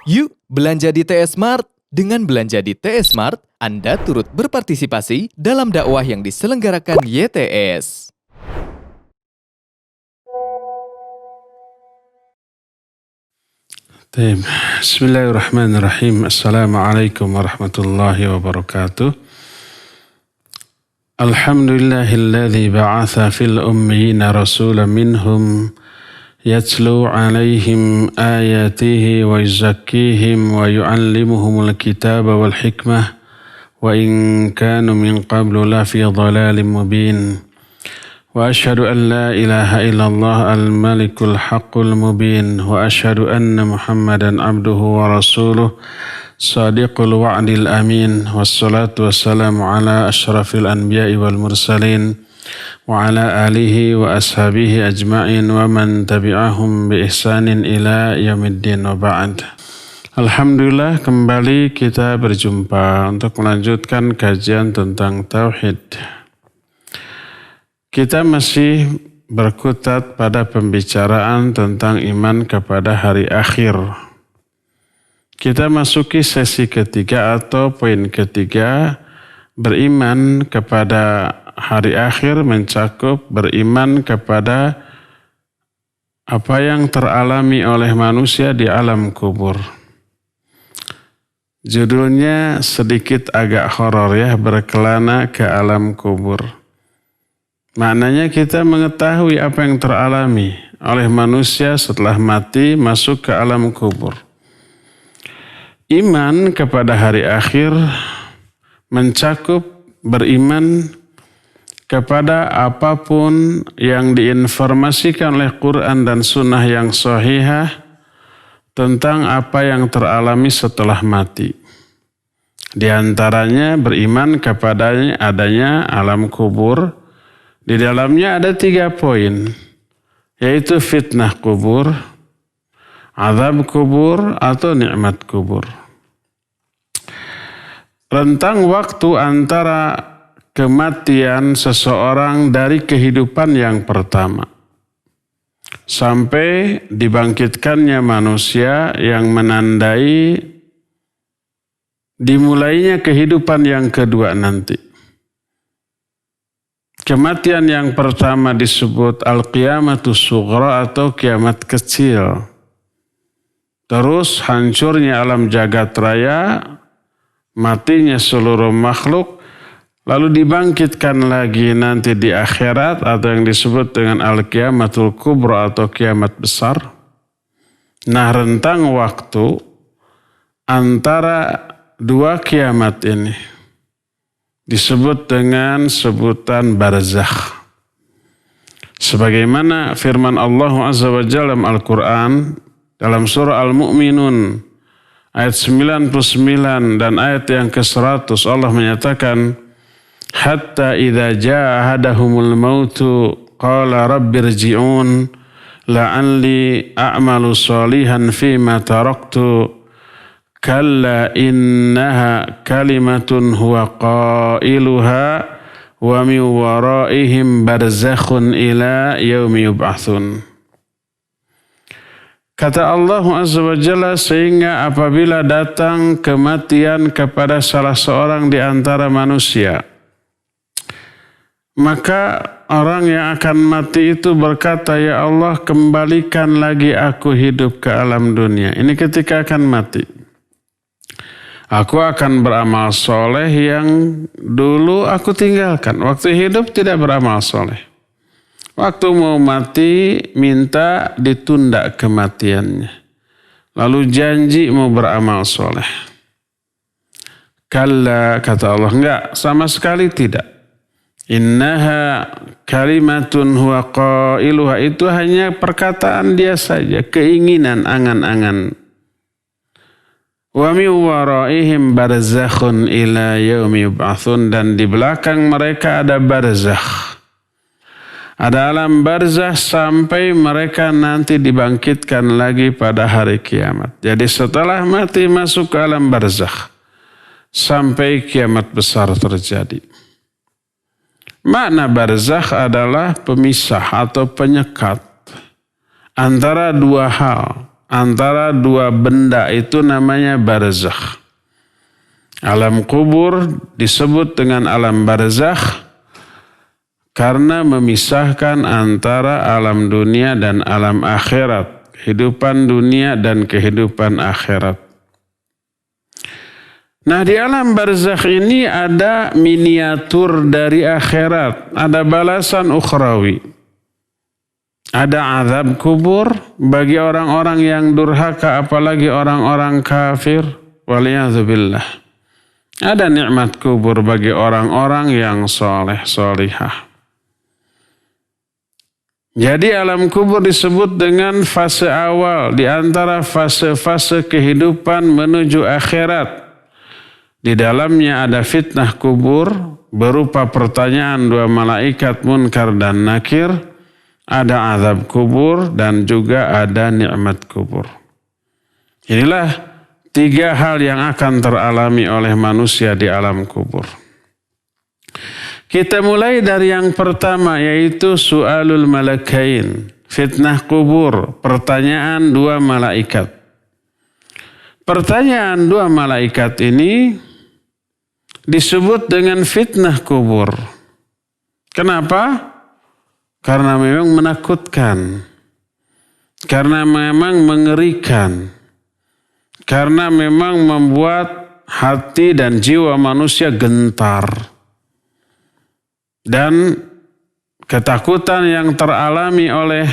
Yuk belanja di TS Mart. Dengan belanja di TS Mart, Anda turut berpartisipasi dalam dakwah yang diselenggarakan YTS. Bismillahirrahmanirrahim. Assalamualaikum warahmatullahi wabarakatuh. Alhamdulillahilladzi ba'atha fil ummiyina rasulan minhum yatlu alaihim ayatihi wa yuzakkihim wa yu'allimuhumul kitaba wal hikmah wa in kanu min qablu lafi dhalalin mubin. Wa ashhadu an la ilaha illallah al-malikul haqqul mubin wa ashhadu anna Muhammadan abduhu wa rasuluh sadiqul wa'dil amin wassalatu wassalamu ala asyrafil anbiya'i wal mursalin wa ala alihi wa ashabihi ajma'in wa man tabi'ahum bi ihsanin ila yaumiddin wa ba'd. Alhamdulillah, kembali kita berjumpa untuk melanjutkan kajian tentang tauhid. Kita masih berkutat pada pembicaraan tentang iman kepada hari akhir. Kita masuki sesi ketiga atau poin ketiga, beriman kepada hari akhir mencakup beriman kepada apa yang teralami oleh manusia di alam kubur. Judulnya sedikit agak horor ya, berkelana ke alam kubur. Maknanya kita mengetahui apa yang teralami oleh manusia setelah mati masuk ke alam kubur. Iman kepada hari akhir mencakup beriman kepada apapun yang diinformasikan oleh Quran dan Sunnah yang sahihah tentang apa yang teralami setelah mati. Di antaranya beriman kepada adanya alam kubur. Di dalamnya ada 3 poin, yaitu fitnah kubur, azab kubur, atau nikmat kubur. Rentang waktu antara kematian seseorang dari kehidupan yang pertama sampai dibangkitkannya manusia yang menandai dimulainya kehidupan yang kedua nanti. Kematian yang pertama disebut al-qiyamatus sughra atau kiamat kecil. Terus hancurnya alam jagat raya, matinya seluruh makhluk, lalu dibangkitkan lagi nanti di akhirat atau yang disebut dengan al-qiyamatul kubra atau kiamat besar. Nah, rentang waktu antara 2 kiamat ini disebut dengan sebutan barzakh. Sebagaimana firman Allah Azza wa Jalla dalam Al-Quran, dalam surah Al-Mu'minun ayat 99 dan ayat yang ke-100, Allah menyatakan, hatta idza jaa ahadahumul mautu qala rabbirji'un la'alli a'malu salihan fima taraktu kalla innaha kalimatun huwa qailuha wa min waraihim barzakhun ila yaumi yub'atsun. Kata Allah Azza wa Jalla, sehingga apabila datang kematian kepada salah seorang di antara manusia, maka orang yang akan mati itu berkata, ya Allah, kembalikan lagi aku hidup ke alam dunia. Ini ketika akan mati. Aku akan beramal soleh yang dulu aku tinggalkan. Waktu hidup tidak beramal soleh. Waktu mau mati minta ditunda kematiannya. Lalu janji mau beramal soleh. Kalla, kata Allah, enggak, sama sekali tidak. Innaha kalimatun huwa qailuha, itu hanya perkataan dia saja, keinginan, angan-angan. Wa min waraihim barzakhun ila yaumi yub'atsun, dan di belakang mereka ada barzakh. Ada alam barzakh sampai mereka nanti dibangkitkan lagi pada hari kiamat. Jadi setelah mati masuk ke alam barzakh sampai kiamat besar terjadi. Makna barzakh adalah pemisah atau penyekat antara 2 hal, antara dua benda itu namanya barzakh. Alam kubur disebut dengan alam barzakh karena memisahkan antara alam dunia dan alam akhirat, kehidupan dunia dan kehidupan akhirat. Nah, di alam barzakh ini ada miniatur dari akhirat, ada balasan ukhrawi. Ada azab kubur bagi orang-orang yang durhaka, apalagi orang-orang kafir. Waliyadzubillah. Ada nikmat kubur bagi orang-orang yang soleh, solihah. Jadi alam kubur disebut dengan fase awal di antara fase-fase kehidupan menuju akhirat. Di dalamnya ada fitnah kubur berupa pertanyaan dua malaikat munkar dan nakir, ada azab kubur dan juga ada nikmat kubur. Inilah tiga hal yang akan teralami oleh manusia di alam kubur. Kita mulai dari yang pertama, yaitu su'alul malakain, fitnah kubur, pertanyaan dua malaikat. Pertanyaan dua malaikat ini disebut dengan fitnah kubur. Kenapa? Karena memang menakutkan. Karena memang mengerikan. Karena memang membuat hati dan jiwa manusia gentar. Dan ketakutan yang teralami oleh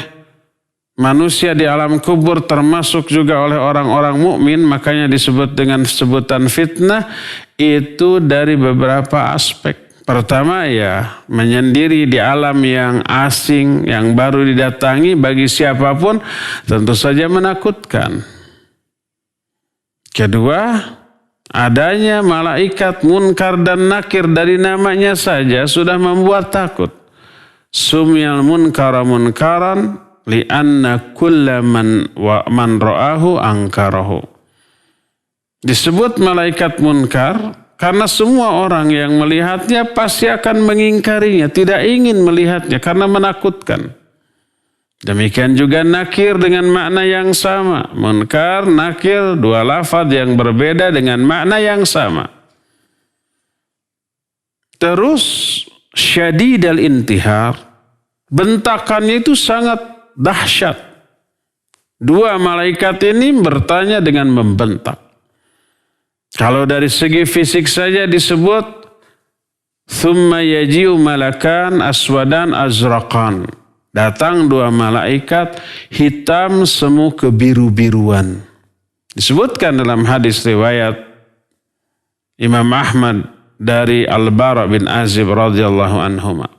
manusia di alam kubur termasuk juga oleh orang-orang mukmin, makanya disebut dengan sebutan fitnah, itu dari beberapa aspek. Pertama ya, menyendiri di alam yang asing, yang baru didatangi bagi siapapun tentu saja menakutkan. Kedua, adanya malaikat munkar dan nakir dari namanya saja sudah membuat takut. Sumyal munkara munkaran li'anna kulla man ra'ahu angkarahu. Disebut malaikat munkar karena semua orang yang melihatnya pasti akan mengingkarinya, tidak ingin melihatnya karena menakutkan. Demikian juga nakir dengan makna yang sama. Munkar, nakir, dua lafaz yang berbeda dengan makna yang sama. Terus syadidal intihar, bentakannya itu sangat dahsyat. Dua malaikat ini bertanya dengan membentak. Kalau dari segi fisik saja disebut thumma yaji'u malakan aswadan azraqan. Datang dua malaikat hitam semu kebiru-biruan. Disebutkan dalam hadis riwayat Imam Ahmad dari Al-Bara bin Azib radhiyallahu anhuma.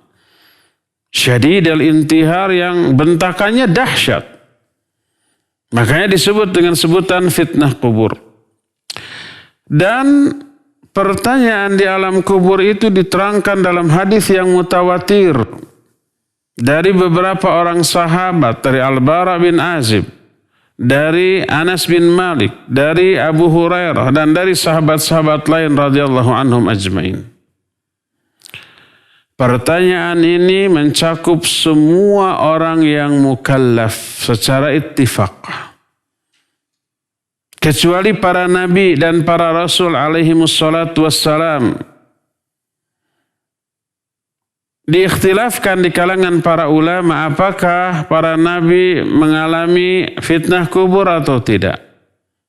Syadid al-intihar, yang bentakannya dahsyat. Makanya disebut dengan sebutan fitnah kubur. Dan pertanyaan di alam kubur itu diterangkan dalam hadis yang mutawatir dari beberapa orang sahabat, dari Al-Bara bin Azib, dari Anas bin Malik, dari Abu Hurairah, dan dari sahabat-sahabat lain radhiyallahu anhum ajmain. Pertanyaan ini mencakup semua orang yang mukallaf secara ittifaq, kecuali para nabi dan para rasul alaihimussalatu wassalam. Diikhtilafkan di kalangan para ulama apakah para nabi mengalami fitnah kubur atau tidak.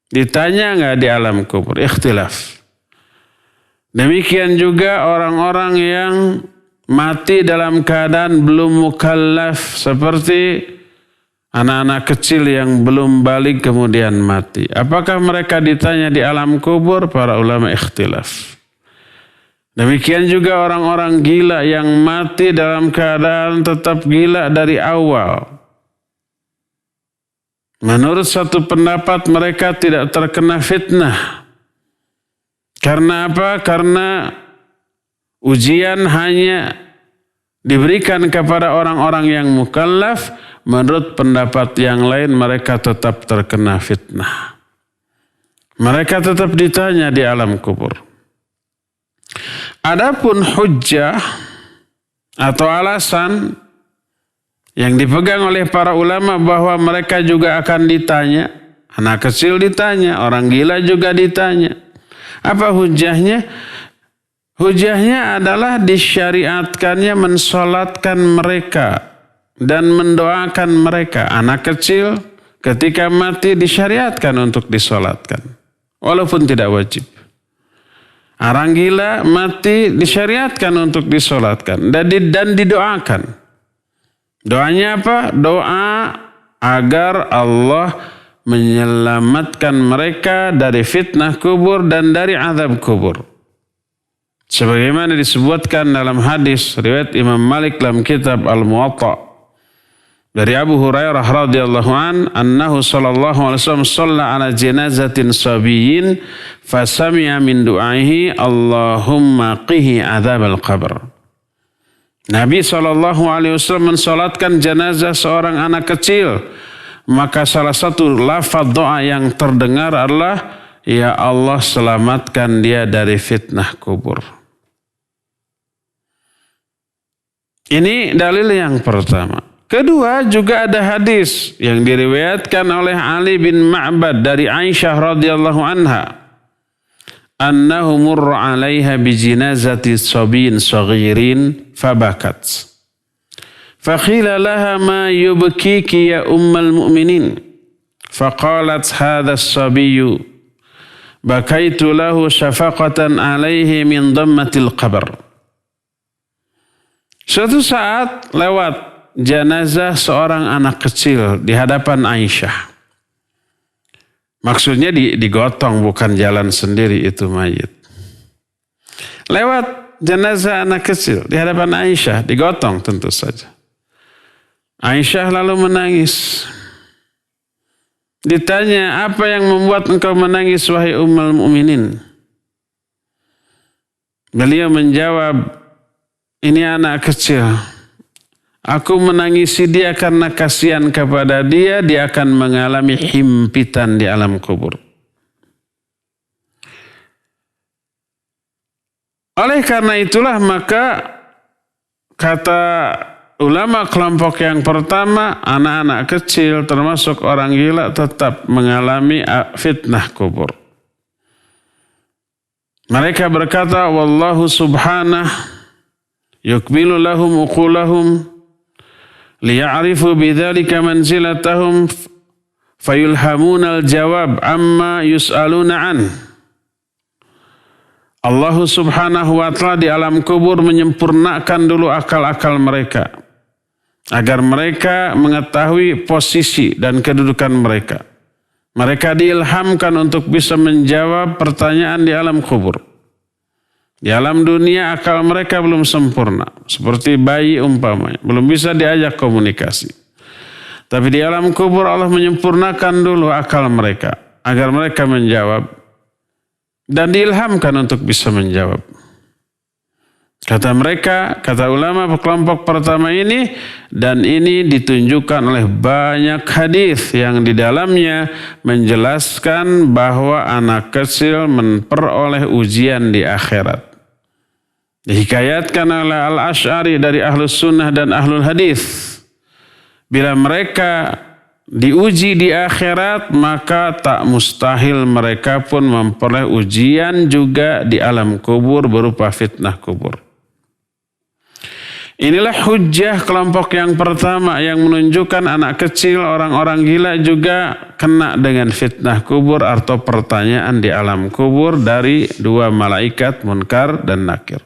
Ditanya enggak di alam kubur? Ikhtilaf. Demikian juga orang-orang yang mati dalam keadaan belum mukallaf, seperti anak-anak kecil yang belum balik kemudian mati. Apakah mereka ditanya di alam kubur? Para ulama ikhtilaf. Demikian juga orang-orang gila yang mati dalam keadaan tetap gila dari awal. Menurut satu pendapat mereka tidak terkena fitnah. Karena apa? Karena ujian hanya diberikan kepada orang-orang yang mukallaf. Menurut pendapat yang lain mereka tetap terkena fitnah. Mereka tetap ditanya di alam kubur. Adapun hujjah atau alasan yang dipegang oleh para ulama bahwa mereka juga akan ditanya Anak kecil ditanya, orang gila juga ditanya. Apa hujahnya? Hujahnya adalah disyariatkannya mensolatkan mereka dan mendoakan mereka. Anak kecil ketika mati disyariatkan untuk disolatkan, walaupun tidak wajib. Orang gila mati disyariatkan untuk disolatkan dan didoakan. Doanya apa? Doa agar Allah menyelamatkan mereka dari fitnah kubur dan dari azab kubur. Sebagaimana disebutkan dalam hadis riwayat Imam Malik dalam kitab Al-Muwatta dari Abu Hurairah radhiyallahu anhu sallallahu alaihi wasallam shalla ala janazatin sabiyyin fasami'a min du'aihi Allahumma qihi adzabal qabr. Nabi sallallahu alaihi wasallam mensalatkan jenazah seorang anak kecil, maka salah satu lafaz doa yang terdengar adalah ya Allah selamatkan dia dari fitnah kubur. Ini dalil yang pertama. Kedua, juga ada hadis yang diriwayatkan oleh Ali bin Ma'bad dari Aisyah radhiyallahu anha. Annahu murra 'alaiha bi jinazati sabiyyin saghirin fabakat. Faqila laha ma yubkiki ya ummal mu'minin. Faqalat hadha as-sabiyyu bakaitu lahu syafaqatan 'alaihi min dhammatil qabr. Suatu saat lewat jenazah seorang anak kecil di hadapan Aisyah. Maksudnya digotong, bukan jalan sendiri itu mayit. Lewat jenazah anak kecil di hadapan Aisyah, digotong tentu saja. Aisyah lalu menangis. Ditanya, apa yang membuat engkau menangis wahai ummul mukminin? Beliau menjawab, ini anak kecil. Aku menangisi dia karena kasihan kepada dia, dia akan mengalami himpitan di alam kubur. Oleh karena itulah maka kata ulama kelompok yang pertama, anak-anak kecil termasuk orang gila tetap mengalami fitnah kubur. Mereka berkata, wallahu subhanah yukmilu lahum uqulahum liya'rifu bidzalika manzilatahum fayulhamuna al-jawab amma yus'aluna an. Allah subhanahu wa ta'ala di alam kubur menyempurnakan dulu akal-akal mereka agar mereka mengetahui posisi dan kedudukan mereka. Mereka diilhamkan untuk bisa menjawab pertanyaan di alam kubur. Di alam dunia akal mereka belum sempurna. Seperti bayi umpamanya. Belum bisa diajak komunikasi. Tapi di alam kubur Allah menyempurnakan dulu akal mereka. Agar mereka menjawab. Dan diilhamkan untuk bisa menjawab. Kata mereka, kata ulama kelompok pertama ini. Dan ini ditunjukkan oleh banyak hadis yang di dalamnya menjelaskan bahwa anak kecil memperoleh ujian di akhirat. Dihikayatkan oleh Al-Asy'ari dari Ahlus Sunnah dan Ahlul Hadis. Bila mereka diuji di akhirat, maka tak mustahil mereka pun memperoleh ujian juga di alam kubur berupa fitnah kubur. Inilah hujjah kelompok yang pertama yang menunjukkan anak kecil, orang-orang gila juga kena dengan fitnah kubur atau pertanyaan di alam kubur dari dua malaikat Munkar dan Nakir.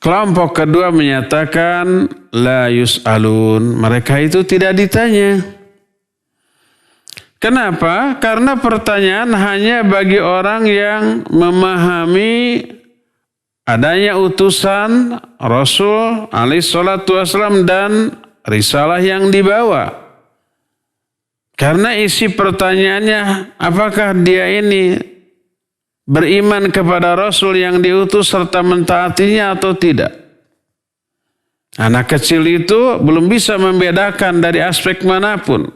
Kelompok kedua menyatakan la yus'alun, mereka itu tidak ditanya. Kenapa? Karena pertanyaan hanya bagi orang yang memahami adanya utusan Rasul alaihi salatu wasallam dan risalah yang dibawa. Karena isi pertanyaannya, apakah dia ini beriman kepada Rasul yang diutus serta mentaatinya atau tidak? Anak kecil itu belum bisa membedakan dari aspek manapun.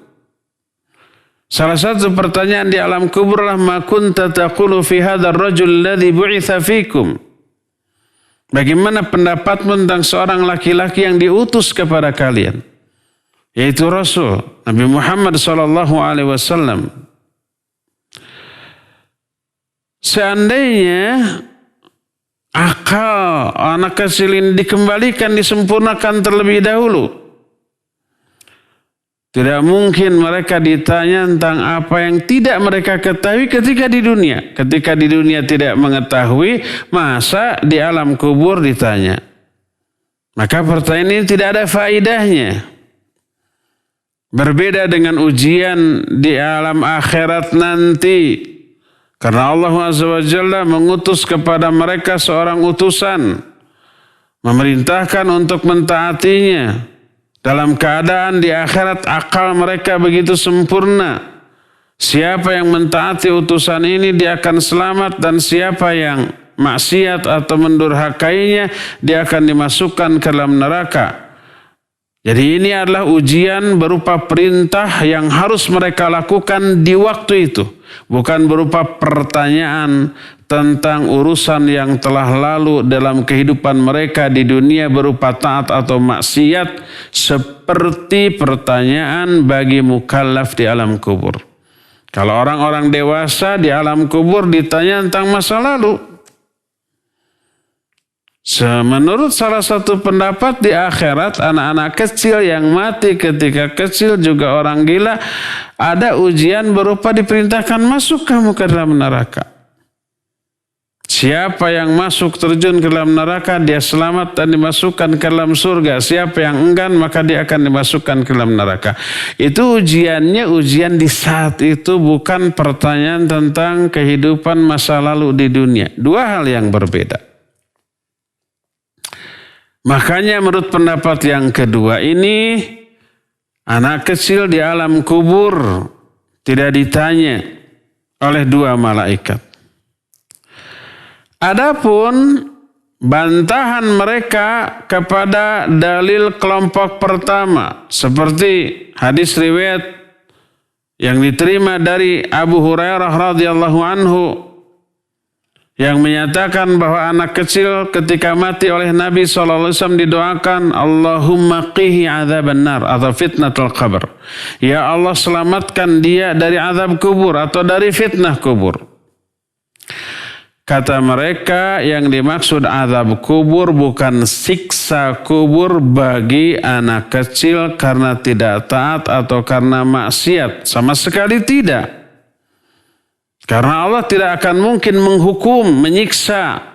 Salah satu pertanyaan di alam kubur adalah ma kunta taqulu fi hadzal rajul alladhi bu'itsa fikum. Bagaimana pendapatmu tentang seorang laki-laki yang diutus kepada kalian? yaitu Rasul Nabi Muhammad SAW. Seandainya akal anak kecil ini dikembalikan, disempurnakan terlebih dahulu, tidak mungkin mereka ditanya tentang apa yang tidak mereka ketahui ketika di dunia. Ketika di dunia tidak mengetahui, masa di alam kubur ditanya? Maka pertanyaan ini tidak ada faedahnya. Berbeda dengan ujian di alam akhirat nanti. Karena Allah Azza wa Jalla mengutus kepada mereka seorang utusan, memerintahkan untuk mentaatinya. Dalam keadaan di akhirat akal mereka begitu sempurna. Siapa yang mentaati utusan ini dia akan selamat, dan siapa yang maksiat atau mendurhakainya dia akan dimasukkan ke dalam neraka. Jadi ini adalah ujian berupa perintah yang harus mereka lakukan di waktu itu. Bukan berupa pertanyaan tentang urusan yang telah lalu dalam kehidupan mereka di dunia berupa taat atau maksiat, seperti pertanyaan bagi mukallaf di alam kubur. Kalau orang-orang dewasa di alam kubur ditanya tentang masa lalu. Menurut salah satu pendapat, di akhirat anak-anak kecil yang mati ketika kecil, juga orang gila, ada ujian berupa diperintahkan masuk kamu ke dalam neraka. Siapa yang masuk terjun ke dalam neraka dia selamat dan dimasukkan ke dalam surga. Siapa yang enggan maka dia akan dimasukkan ke dalam neraka. Itu ujiannya, ujian di saat itu, bukan pertanyaan tentang kehidupan masa lalu di dunia. Dua hal yang berbeda. Makanya menurut pendapat yang kedua ini, anak kecil di alam kubur tidak ditanya oleh dua malaikat. Adapun bantahan mereka kepada dalil kelompok pertama, seperti hadis riwayat yang diterima dari Abu Hurairah radhiyallahu anhu, yang menyatakan bahwa anak kecil ketika mati oleh Nabi SAW didoakan, Allahumma qihi azaban nar atau fitnatul qabr. Ya Allah, selamatkan dia dari azab kubur atau dari fitnah kubur. Kata mereka, yang dimaksud azab kubur bukan siksa kubur bagi anak kecil karena tidak taat atau karena maksiat. Sama sekali tidak. Karena Allah tidak akan mungkin menghukum, menyiksa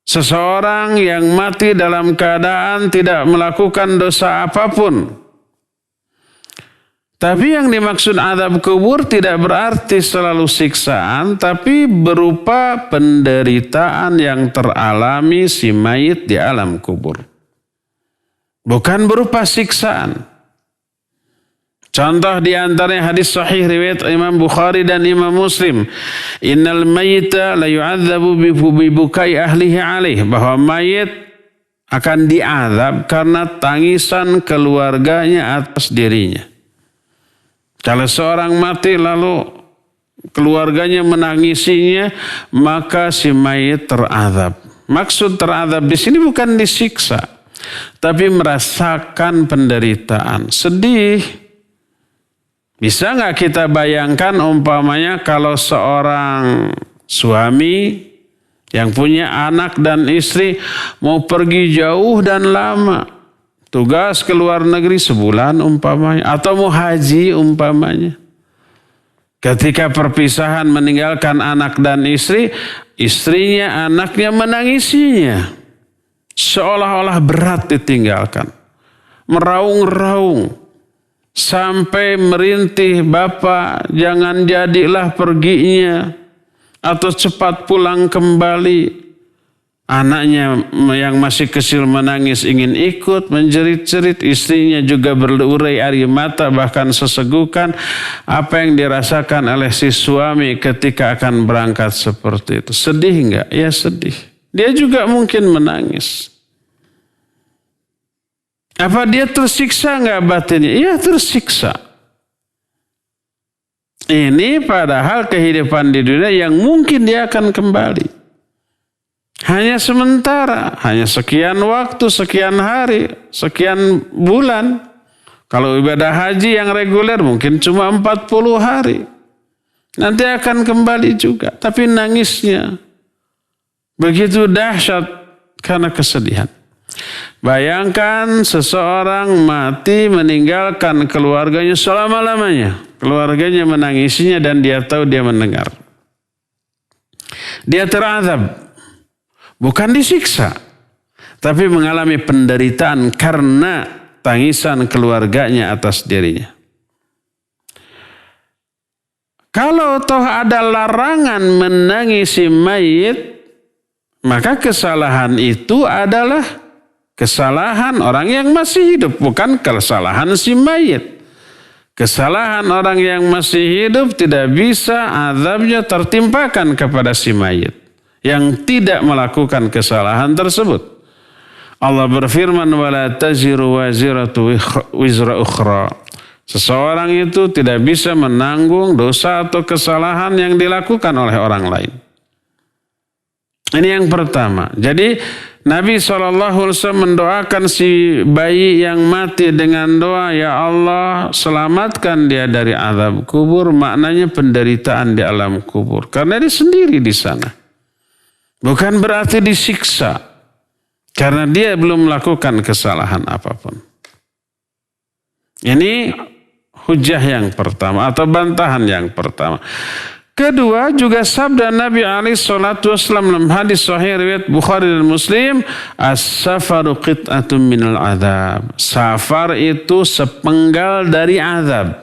seseorang yang mati dalam keadaan tidak melakukan dosa apapun. Tapi yang dimaksud azab kubur tidak berarti selalu siksaan, tapi berupa penderitaan yang teralami si mayit di alam kubur. Bukan berupa siksaan. Contoh di antaranya hadis sahih riwayat Imam Bukhari dan Imam Muslim. Innal mayyita la yu'adzabu bi bukai ahlihi alaih. Bahwa mayit akan diazab karena tangisan keluarganya atas dirinya. Kalau seorang mati lalu keluarganya menangisinya, maka si mayit terazab. Maksud terazab di sini bukan disiksa, tapi merasakan penderitaan, sedih. Bisa nggak kita bayangkan umpamanya kalau seorang suami yang punya anak dan istri mau pergi jauh dan lama, tugas ke luar negeri sebulan umpamanya, atau mau haji umpamanya. Ketika perpisahan meninggalkan anak dan istri, istrinya, anaknya menangisinya. Seolah-olah berat ditinggalkan. Meraung-raung. Sampai merintih, Bapak jangan jadilah perginya. Atau cepat pulang kembali. Anaknya yang masih kecil menangis ingin ikut, menjerit-jerit. Istrinya juga berurai air mata, bahkan sesegukan. Apa yang dirasakan oleh si suami ketika akan berangkat seperti itu. Sedih enggak? Ya sedih. Dia juga mungkin menangis. Apa dia tersiksa enggak batinnya? Iya tersiksa. Ini padahal kehidupan di dunia yang mungkin dia akan kembali. Hanya sementara, hanya sekian waktu, sekian hari, sekian bulan. Kalau ibadah haji yang reguler mungkin cuma 40 hari. Nanti akan kembali juga. Tapi nangisnya begitu dahsyat karena kesedihan. Bayangkan seseorang mati meninggalkan keluarganya selama-lamanya. Keluarganya menangisinya dan dia tahu dia mendengar. Dia terazab. Bukan disiksa. Tapi mengalami penderitaan karena tangisan keluarganya atas dirinya. Kalau toh ada larangan menangisi mayit, maka kesalahan itu adalah kesalahan orang yang masih hidup, bukan kesalahan si mayit. Kesalahan orang yang masih hidup tidak bisa azabnya tertimpakan kepada si mayit yang tidak melakukan kesalahan tersebut. Allah berfirman, wala taziru waziratu wizra ukhra. Seseorang itu tidak bisa menanggung dosa atau kesalahan yang dilakukan oleh orang lain. Ini yang pertama. Jadi Nabi SAW mendoakan si bayi yang mati dengan doa, ya Allah selamatkan dia dari azab kubur. Maknanya penderitaan di alam kubur. Karena dia sendiri di sana. Bukan berarti disiksa. Karena dia belum melakukan kesalahan apapun. Ini hujah yang pertama atau bantahan yang pertama. Kedua juga sabda Nabi SAW dalam hadis sahih riwayat Bukhari dan Muslim, as-safaru qit'atun minal azab. Safar itu sepenggal dari azab.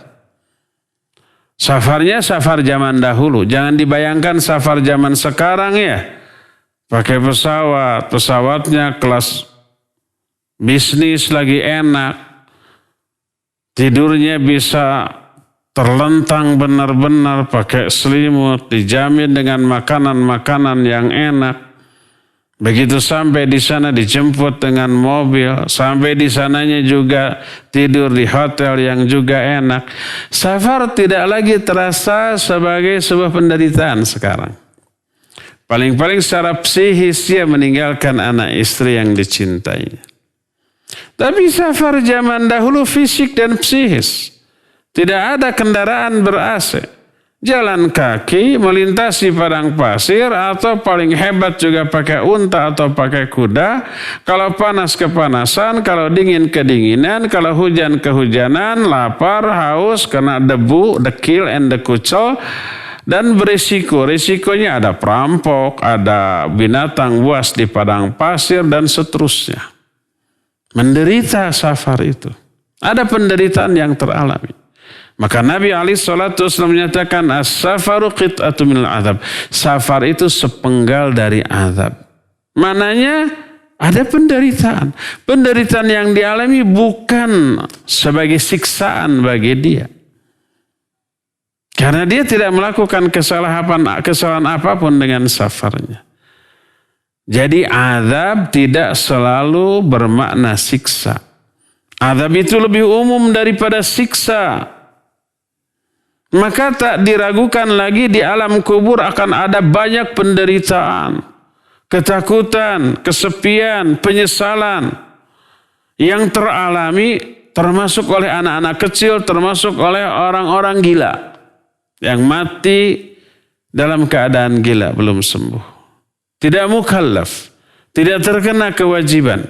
Safarnya safar zaman dahulu. Jangan dibayangkan safar zaman sekarang ya. Pakai pesawat, pesawatnya kelas bisnis lagi enak. Tidurnya bisa terlentang benar-benar pakai selimut, dijamin dengan makanan-makanan yang enak. Begitu sampai di sana dijemput dengan mobil, sampai di sananya juga tidur di hotel yang juga enak. Safar tidak lagi terasa sebagai sebuah penderitaan sekarang. Paling-paling secara psikis dia meninggalkan anak istri yang dicintainya. Tapi safar zaman dahulu fisik dan psikis. Tidak ada kendaraan ber-AC. Jalan kaki, melintasi padang pasir, atau paling hebat juga pakai unta atau pakai kuda. Kalau panas kepanasan, kalau dingin kedinginan, kalau hujan kehujanan, lapar, haus, kena debu, dekil, and dekucel. Dan berisiko, risikonya ada perampok, ada binatang buas di padang pasir, dan seterusnya. Menderita safar itu. Ada penderitaan yang teralami. Maka Nabi SAW menyatakan, as-safaru qit'atun minal azab. Safar itu sepenggal dari azab. Maknanya ada penderitaan. Penderitaan yang dialami bukan sebagai siksaan bagi dia. Karena dia tidak melakukan kesalahan apapun dengan safarnya. Jadi azab tidak selalu bermakna siksa. Azab itu lebih umum daripada siksa. Maka tak diragukan lagi di alam kubur akan ada banyak penderitaan, ketakutan, kesepian, penyesalan yang teralami termasuk oleh anak-anak kecil, termasuk oleh orang-orang gila. Yang mati dalam keadaan gila, belum sembuh. Tidak mukallaf, tidak terkena kewajiban.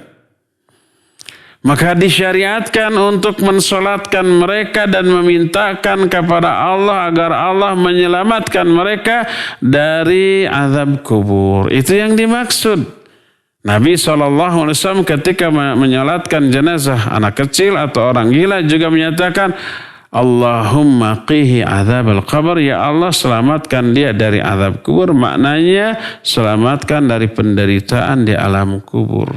Maka disyariatkan untuk mensolatkan mereka dan memintakan kepada Allah agar Allah menyelamatkan mereka dari azab kubur. Itu yang dimaksud. Nabi SAW ketika menyolatkan jenazah anak kecil atau orang gila juga menyatakan, Allahumma qihi azab al-qabr, ya Allah selamatkan dia dari azab kubur. Maknanya selamatkan dari penderitaan di alam kubur.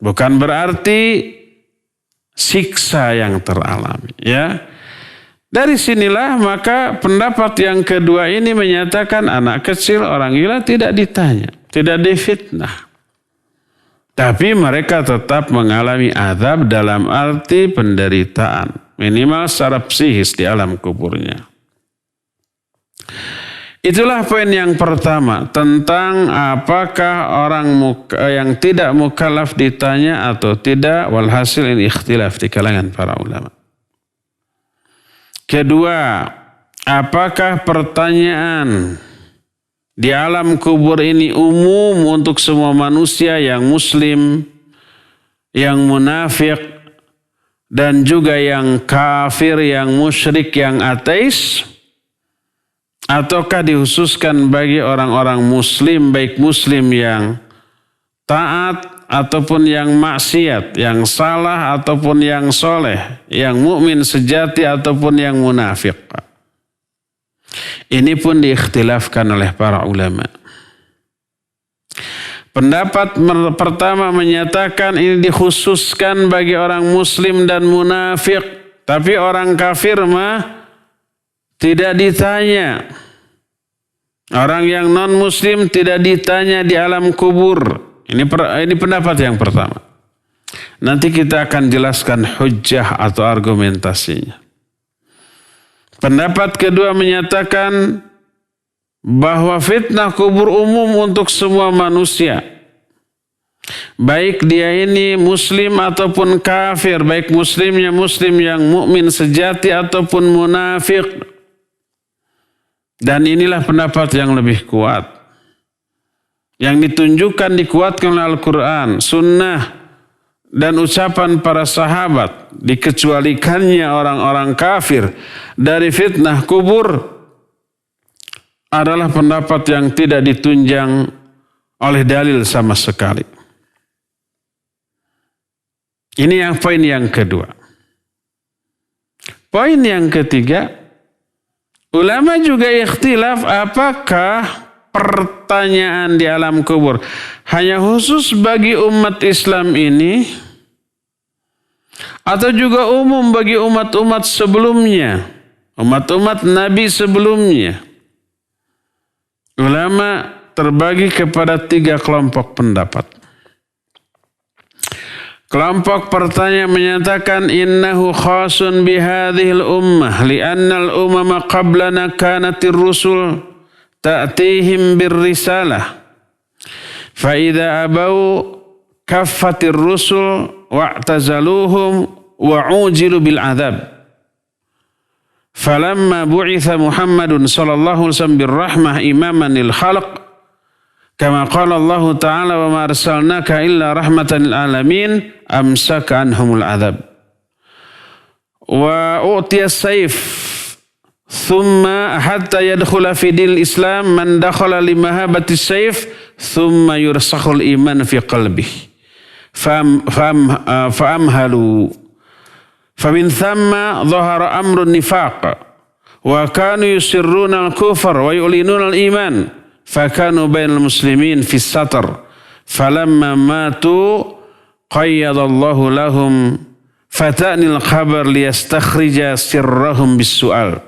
Bukan berarti siksa yang teralami, ya. Dari sinilah maka pendapat yang kedua ini menyatakan anak kecil, orang gila tidak ditanya, tidak difitnah. Tapi mereka tetap mengalami azab dalam arti penderitaan. Minimal secara psikis di alam kuburnya. Itulah poin yang pertama tentang apakah orang yang tidak mukallaf ditanya atau tidak. Walhasil ini ikhtilaf di kalangan para ulama. Kedua, apakah pertanyaan di alam kubur ini umum untuk semua manusia yang muslim, yang munafik, dan juga yang kafir, yang musyrik, yang ateis? Ataukah dikhususkan bagi orang-orang muslim, baik muslim yang taat ataupun yang maksiat, yang salah ataupun yang soleh, yang mukmin sejati ataupun yang munafik? Ini pun diikhtilafkan oleh para ulama. Pendapat pertama menyatakan ini dikhususkan bagi orang muslim dan munafik, tapi orang kafir mah tidak ditanya. Orang yang non muslim tidak ditanya di alam kubur. Ini pendapat yang pertama. Nanti kita akan jelaskan hujjah atau argumentasinya. Pendapat kedua menyatakan bahwa fitnah kubur umum untuk semua manusia. Baik dia ini muslim ataupun kafir, baik muslimnya muslim yang mukmin sejati ataupun munafik. Dan inilah pendapat yang lebih kuat. Yang ditunjukkan dikuatkan oleh Al-Quran, sunnah, dan ucapan para sahabat. Dikecualikannya orang-orang kafir dari fitnah kubur adalah pendapat yang tidak ditunjang oleh dalil sama sekali. Ini yang poin yang kedua. Poin yang ketiga, ulama juga ikhtilaf apakah pertanyaan di alam kubur hanya khusus bagi umat Islam ini atau juga umum bagi umat-umat sebelumnya, umat-umat Nabi sebelumnya. Ulama terbagi kepada 3 kelompok pendapat. Kelompok pertama menyatakan innahu khasun bihadhil ummah li'anna al-umama qablana kanatir rusul ta'tihim birrisalah fa idza abau kaffatir rusul wa'tazaluhum wa'ujilu bil adab falamma bu'itha Muhammadun sallallahu alaihi wasallam birrahmah imaman lil khalq kama qala Allah ta'ala wa ma arsalnaka illa rahmatan lil alamin amsaka anhumul adab wa utiya sayf thumma hatta yadkhula fi dinil Islam man dakhala li mahabati sayf thumma yursakhul iman fi qalbihi fa'amhalu famin thamma dhahara amrun nifaq wa kanu yusirruna al-kufr wa yu'linuna al-iman fakanu bainal muslimin fi satar falamma matu qayyadallahu lahum fata'nil khabar liyastakhrija sirrahum bis-su'al.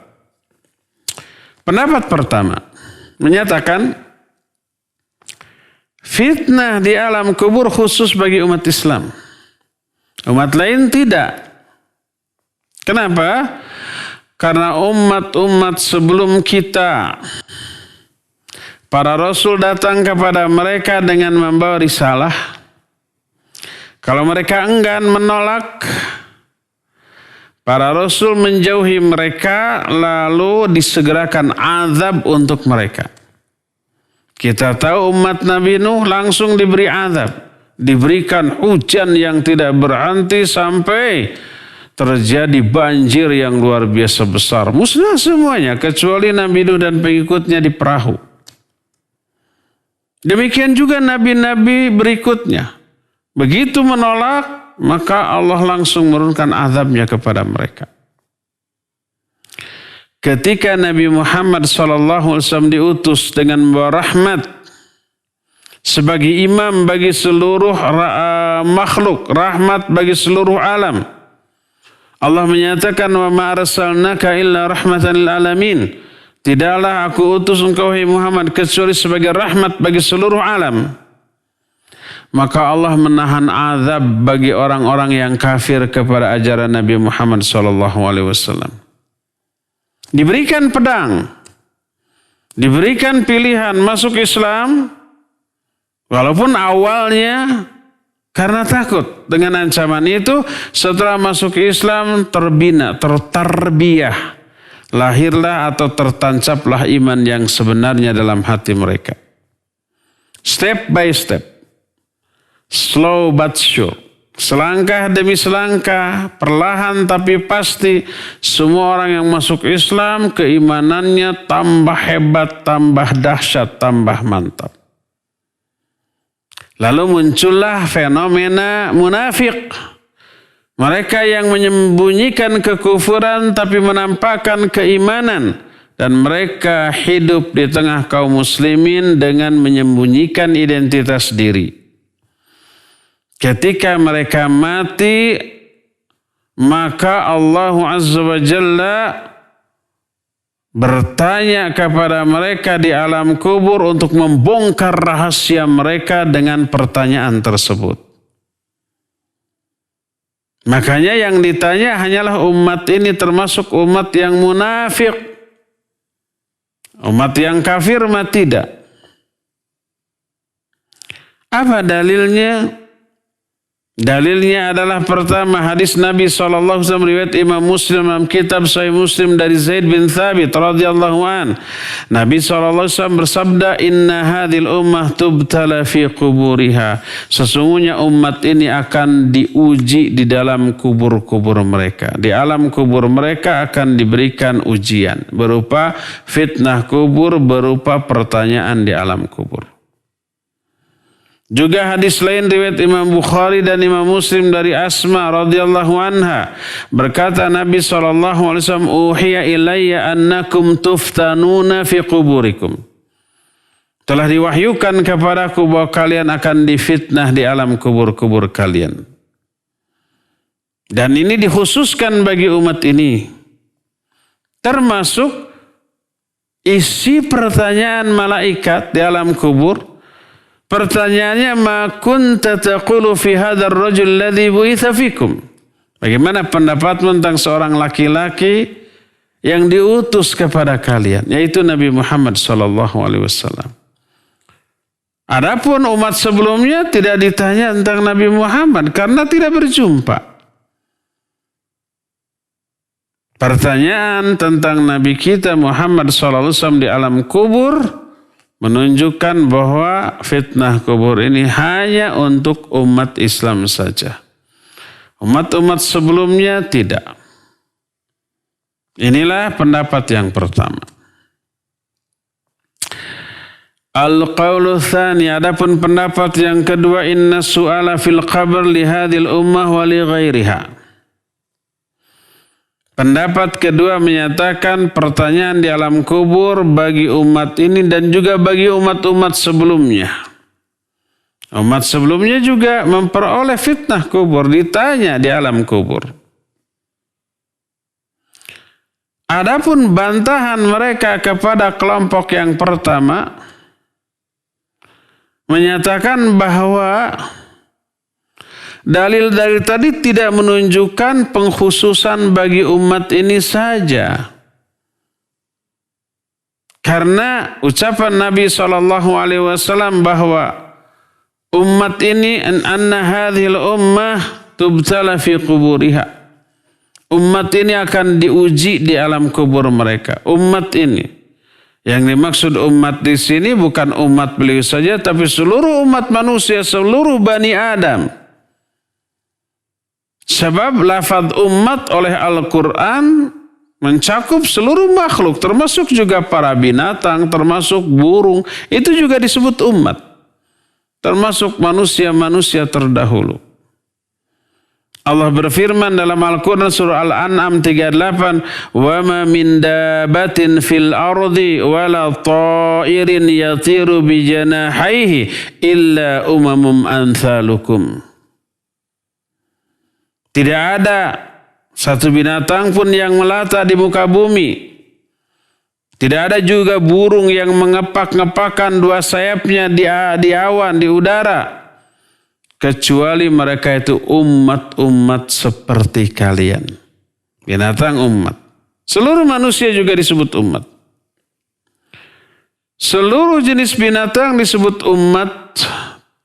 Pendapat pertama menyatakan fitnah di alam kubur khusus bagi umat Islam. Umat lain tidak. Kenapa? Karena umat-umat sebelum kita, para rasul datang kepada mereka dengan membawa risalah. Kalau mereka enggan menolak, para rasul menjauhi mereka lalu disegerakan azab untuk mereka. Kita tahu umat Nabi Nuh langsung diberi azab. Diberikan hujan yang tidak berhenti sampai terjadi banjir yang luar biasa besar. Musnah semuanya kecuali Nabi Nuh dan pengikutnya di perahu. Demikian juga nabi-nabi berikutnya. Begitu menolak, maka Allah langsung menurunkan azabnya kepada mereka. Ketika Nabi Muhammad SAW diutus dengan membawa rahmat sebagai imam bagi seluruh makhluk, rahmat bagi seluruh alam. Allah menyatakan wa ma arsalnaka illa rahmatan lil alamin. Tidaklah aku utus engkau hai Muhammad kecuali sebagai rahmat bagi seluruh alam. Maka Allah menahan azab bagi orang-orang yang kafir kepada ajaran Nabi Muhammad SAW. Diberikan pedang, diberikan pilihan masuk Islam, walaupun awalnya karena takut dengan ancaman itu, setelah masuk Islam terbina, tertarbiyah, lahirlah atau tertancaplah iman yang sebenarnya dalam hati mereka. Step by step, slow but sure. Selangkah demi selangkah, perlahan tapi pasti, semua orang yang masuk Islam keimanannya tambah hebat, tambah dahsyat, tambah mantap. Lalu muncullah fenomena munafik. Mereka yang menyembunyikan kekufuran tapi menampakkan keimanan. Dan mereka hidup di tengah kaum muslimin dengan menyembunyikan identitas diri. Ketika mereka mati, maka Allah Azza wa Jalla bertanya kepada mereka di alam kubur untuk membongkar rahasia mereka dengan pertanyaan tersebut. Makanya yang ditanya hanyalah umat ini termasuk umat yang munafik. Umat yang kafir mah tidak. Apa dalilnya? Dalilnya adalah pertama hadis Nabi SAW riwayat Imam Muslim dalam kitab Sahih Muslim dari Zaid bin Thabit radhiyallahu an. Nabi SAW bersabda, Inna hadhil ummah tubtala fi quburiha. Sesungguhnya umat ini akan diuji di dalam kubur-kubur mereka. Di alam kubur mereka akan diberikan ujian. Berupa fitnah kubur, berupa pertanyaan di alam kubur. Juga hadis lain riwayat Imam Bukhari dan Imam Muslim dari Asma radhiyallahu anha, berkata Nabi SAW, uhiya ilayya annakum tuftanuna fi quburikum. Telah diwahyukan kepadaku bahwa kalian akan difitnah di alam kubur-kubur kalian. Dan ini dikhususkan bagi umat ini. Termasuk isi pertanyaan malaikat di alam kubur. Pertanyaannya, ma kunta taqulu fi hadzal rajul ladzi bu'itsa fikum. Bagaimana pendapatmu tentang seorang laki-laki yang diutus kepada kalian, yaitu Nabi Muhammad sallallahu alaihi wasallam. Adapun umat sebelumnya tidak ditanya tentang Nabi Muhammad karena tidak berjumpa. Pertanyaan tentang Nabi kita Muhammad sallallahu alaihi wasallam di alam kubur menunjukkan bahwa fitnah kubur ini hanya untuk umat Islam saja. Umat-umat sebelumnya tidak. Inilah pendapat yang pertama. Al-qawlu tsani, adapun pendapat yang kedua, inna su'ala fil qabr li hadhil ummah wa li ghairiha. Pendapat kedua menyatakan pertanyaan di alam kubur bagi umat ini dan juga bagi umat-umat sebelumnya. Umat sebelumnya juga memperoleh fitnah kubur, ditanya di alam kubur. Adapun bantahan mereka kepada kelompok yang pertama menyatakan bahwa dalil-dalil tadi tidak menunjukkan pengkhususan bagi umat ini saja. Karena ucapan Nabi SAW bahwa umat ini, anna hadhil ummah tubtala fi quburiha. Umat ini akan diuji di alam kubur mereka. Umat ini. Yang dimaksud umat di sini bukan umat beliau saja, tapi seluruh umat manusia, seluruh Bani Adam. Sebab lafaz umat oleh Al-Quran mencakup seluruh makhluk, termasuk juga para binatang, termasuk burung, itu juga disebut umat. Termasuk manusia-manusia terdahulu. Allah berfirman dalam Al-Quran surah Al-An'am 38, وَمَا مِنْ دَابَةٍ فِي الْأَرْضِ وَلَا طَائِرٍ يَطِيرُ بِجَنَاحَيْهِ إِلَّا أُمَمٌ أَمْثَالُكُمْ. Tidak ada satu binatang pun yang melata di muka bumi. Tidak ada juga burung yang mengepak-ngepakkan dua sayapnya di awan, di udara. Kecuali mereka itu umat-umat seperti kalian. Binatang umat. Seluruh manusia juga disebut umat. Seluruh jenis binatang disebut umat.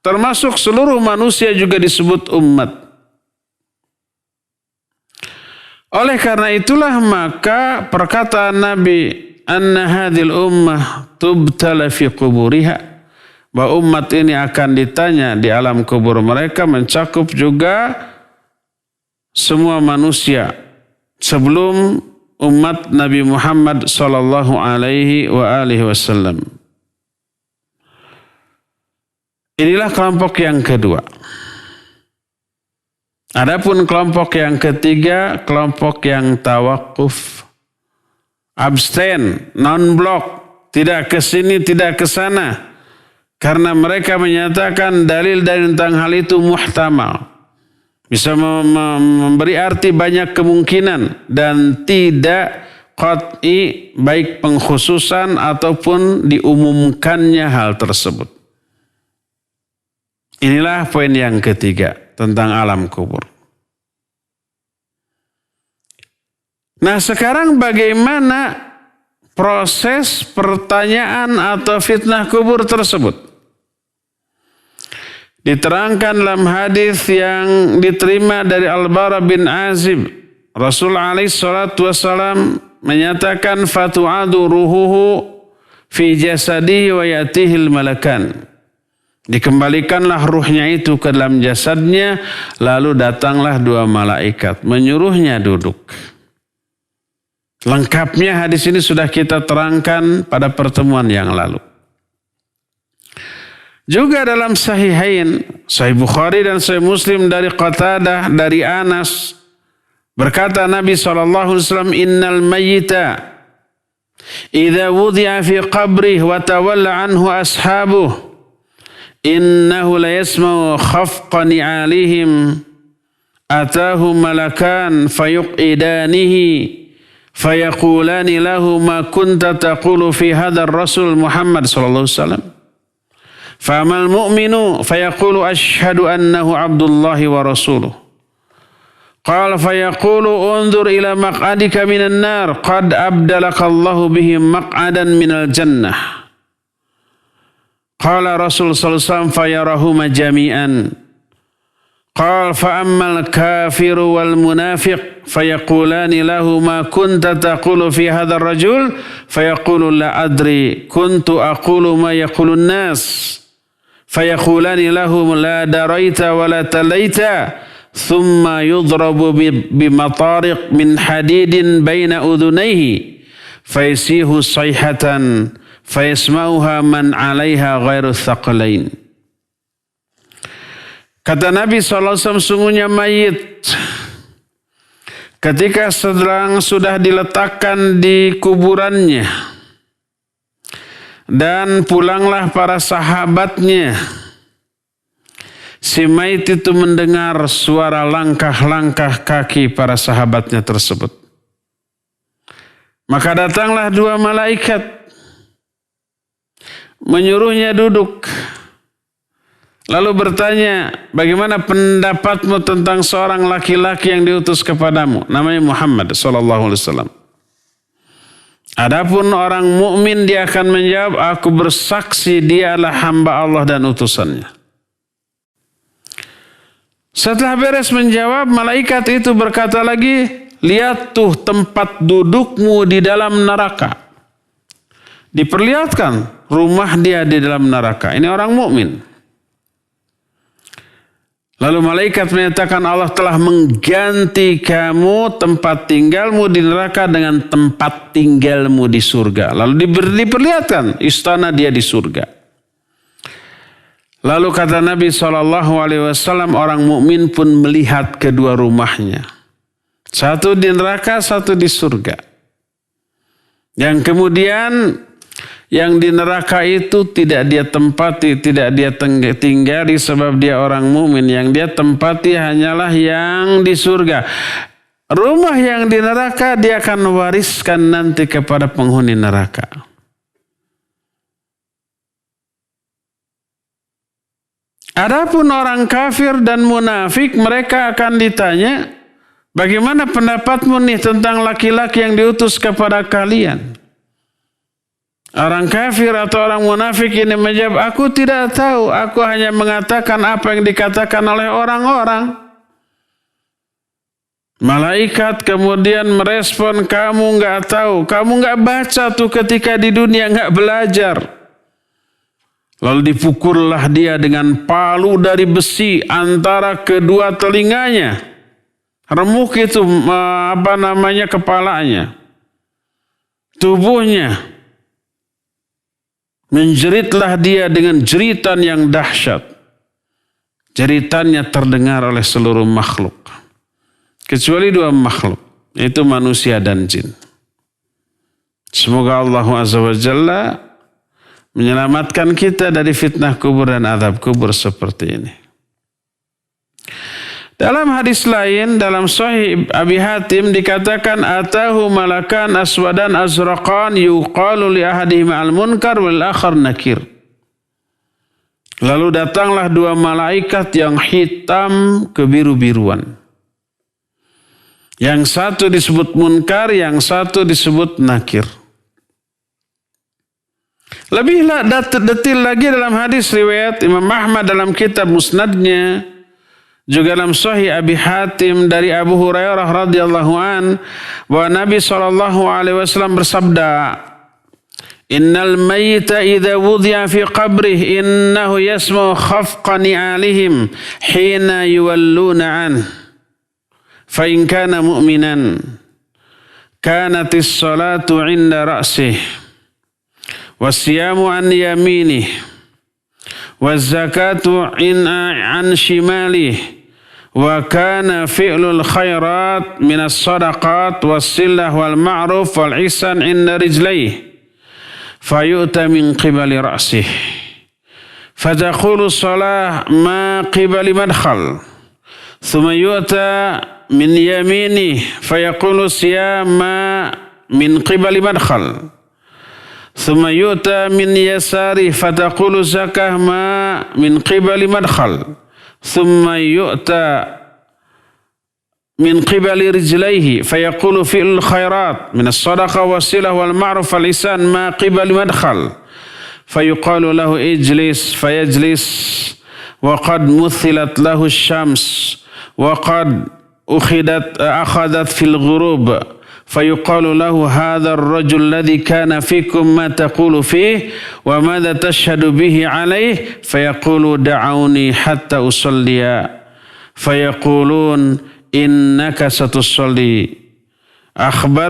Termasuk seluruh manusia juga disebut umat. Oleh karena itulah maka perkataan Nabi anna hadhil ummah tubtala fi quburiha, bahwa umat ini akan ditanya di alam kubur mereka, mencakup juga semua manusia sebelum umat Nabi Muhammad sallallahu alaihi wasallam. Inilah kelompok yang kedua. Adapun kelompok yang ketiga, kelompok yang tawakuf, abstain, non-blok, tidak ke sini, tidak ke sana. Karena mereka menyatakan dalil-dalil tentang hal itu muhtamal. Bisa memberi arti banyak kemungkinan dan tidak qat'i, baik pengkhususan ataupun diumumkannya hal tersebut. Inilah poin yang ketiga tentang alam kubur. Nah, sekarang bagaimana proses pertanyaan atau fitnah kubur tersebut? Diterangkan dalam hadis yang diterima dari Al-Bara bin Azib, Rasul alaihi salatu wasalam menyatakan fatu'adu ruhuhu fi jasadihi wa yatihil malakan. Dikembalikanlah ruhnya itu ke dalam jasadnya, lalu datanglah dua malaikat menyuruhnya duduk. Lengkapnya hadis ini sudah kita terangkan pada pertemuan yang lalu. Juga dalam Sahihain, Sahih Bukhari dan Sahih Muslim dari Qatadah dari Anas, berkata Nabi SAW, innal mayyita idza wudi'a fi qabrih wa tawalla anhu ashabuh innahu la yasma'u khafqa ni'alihim atahum malakan fayuqidanihi fayaqulani lahu ma kunta taqulu fi hadha ar-rasul Muhammad sallallahu alaihi wasallam fa'amal mu'minu fayaqulu ashhadu annahu abdullahi wa rasuluh qala fayaqulu unzur ila maq'adika minan nar qad abdalaka Allahu bihi maq'adan minal jannah. Qala Rasul sallallahu alaihi wasallam fayarahuma jami'an. Qala fa'ammal kafiru wal munafiq fayaqulani lahu ma kunta taqulu fi hadzal rajul fayaqulu la adri kuntu aqulu ma yaqulun nas fayaqulani lahu la daraita wa la talaita thumma yudrabu bimatariq min hadidin baina udhunayhi fayasihu sayhatan fayasma'uha man 'alaiha ghairu thaqalain. Kata Nabi SAW, sungguhnya mayit ketika sedang sudah diletakkan di kuburannya dan pulanglah para sahabatnya, si mayit itu mendengar suara langkah-langkah kaki para sahabatnya tersebut. Maka datanglah dua malaikat menyuruhnya duduk. Lalu bertanya, bagaimana pendapatmu tentang seorang laki-laki yang diutus kepadamu? Namanya Muhammad sallallahu alaihi wasallam. Adapun orang mukmin dia akan menjawab, aku bersaksi dia adalah hamba Allah dan utusannya. Setelah beres menjawab, malaikat itu berkata lagi, lihat tuh tempat dudukmu di dalam neraka. Diperlihatkan rumah dia di dalam neraka. Ini orang mukmin. Lalu malaikat menyatakan Allah telah mengganti kamu tempat tinggalmu di neraka dengan tempat tinggalmu di surga. Lalu diperlihatkan istana dia di surga. Lalu kata Nabi SAW, orang mukmin pun melihat kedua rumahnya. Satu di neraka, satu di surga. Yang kemudian yang di neraka itu tidak dia tempati, tidak dia tinggali sebab dia orang mukmin. Yang dia tempati hanyalah yang di surga. Rumah yang di neraka dia akan wariskan nanti kepada penghuni neraka. Adapun orang kafir dan munafik, mereka akan ditanya, bagaimana pendapatmu nih tentang laki-laki yang diutus kepada kalian? Orang kafir atau orang munafik ini menjawab, aku tidak tahu, aku hanya mengatakan apa yang dikatakan oleh orang-orang. Malaikat kemudian merespon, kamu nggak tahu, kamu nggak baca tuh ketika di dunia nggak belajar. Lalu dipukullah dia dengan palu dari besi antara kedua telinganya. Remuk itu kepalanya. Tubuhnya. Menjeritlah dia dengan jeritan yang dahsyat. Jeritannya terdengar oleh seluruh makhluk. Kecuali dua makhluk, yaitu manusia dan jin. Semoga Allah Azza wa Jalla menyelamatkan kita dari fitnah kubur dan azab kubur seperti ini. Dalam hadis lain, dalam Sahih Abi Hatim dikatakan, atahu malakan aswadan azraqan yuqalu li ahadihima al-munkar wal akhar nakir. Lalu datanglah dua malaikat yang hitam kebiru-biruan. Yang satu disebut munkar, yang satu disebut nakir. Lebih detail lagi dalam hadis riwayat Imam Ahmad dalam kitab Musnadnya, juga dalam Sahih Abi Hatim dari Abu Hurairah radhiyallahu an, bahwa Nabi SAW bersabda, innal mayyita idza wudhi'a fi qabrih innahu yasma'u khafqa ni'alihim hina yuwalluna an. فإن كان مؤمنا كانت الصلاة عند رأسه والصيام عن يمينه والزكاة عن شماله وكان فعل الخيرات من الصدقات والصلة والمعروف والإحسان عند رجليه فيؤتى من قبل رأسه فتقول الصلاة ما قبل مدخل ثم يؤتى من يمينه فيقول الصيام ما من قبل مدخل ثم يؤتى من يساره فتقول الزكاة ما من قبل مدخل ثم يؤتى من قبل رجليه فيقول فعل الخيرات من الصدقة والصلة والمعروف والإحسان ما قبل مدخل فيقال له اجلس فيجلس وقد مثلت له الشمس وقد أخذت في الغروب فيقال له هذا الرجل الذي كان فيكم ما تقول فيه وماذا تشهد به عليه فيقول دعوني حتى أصلي فيقولون إنك ستصلي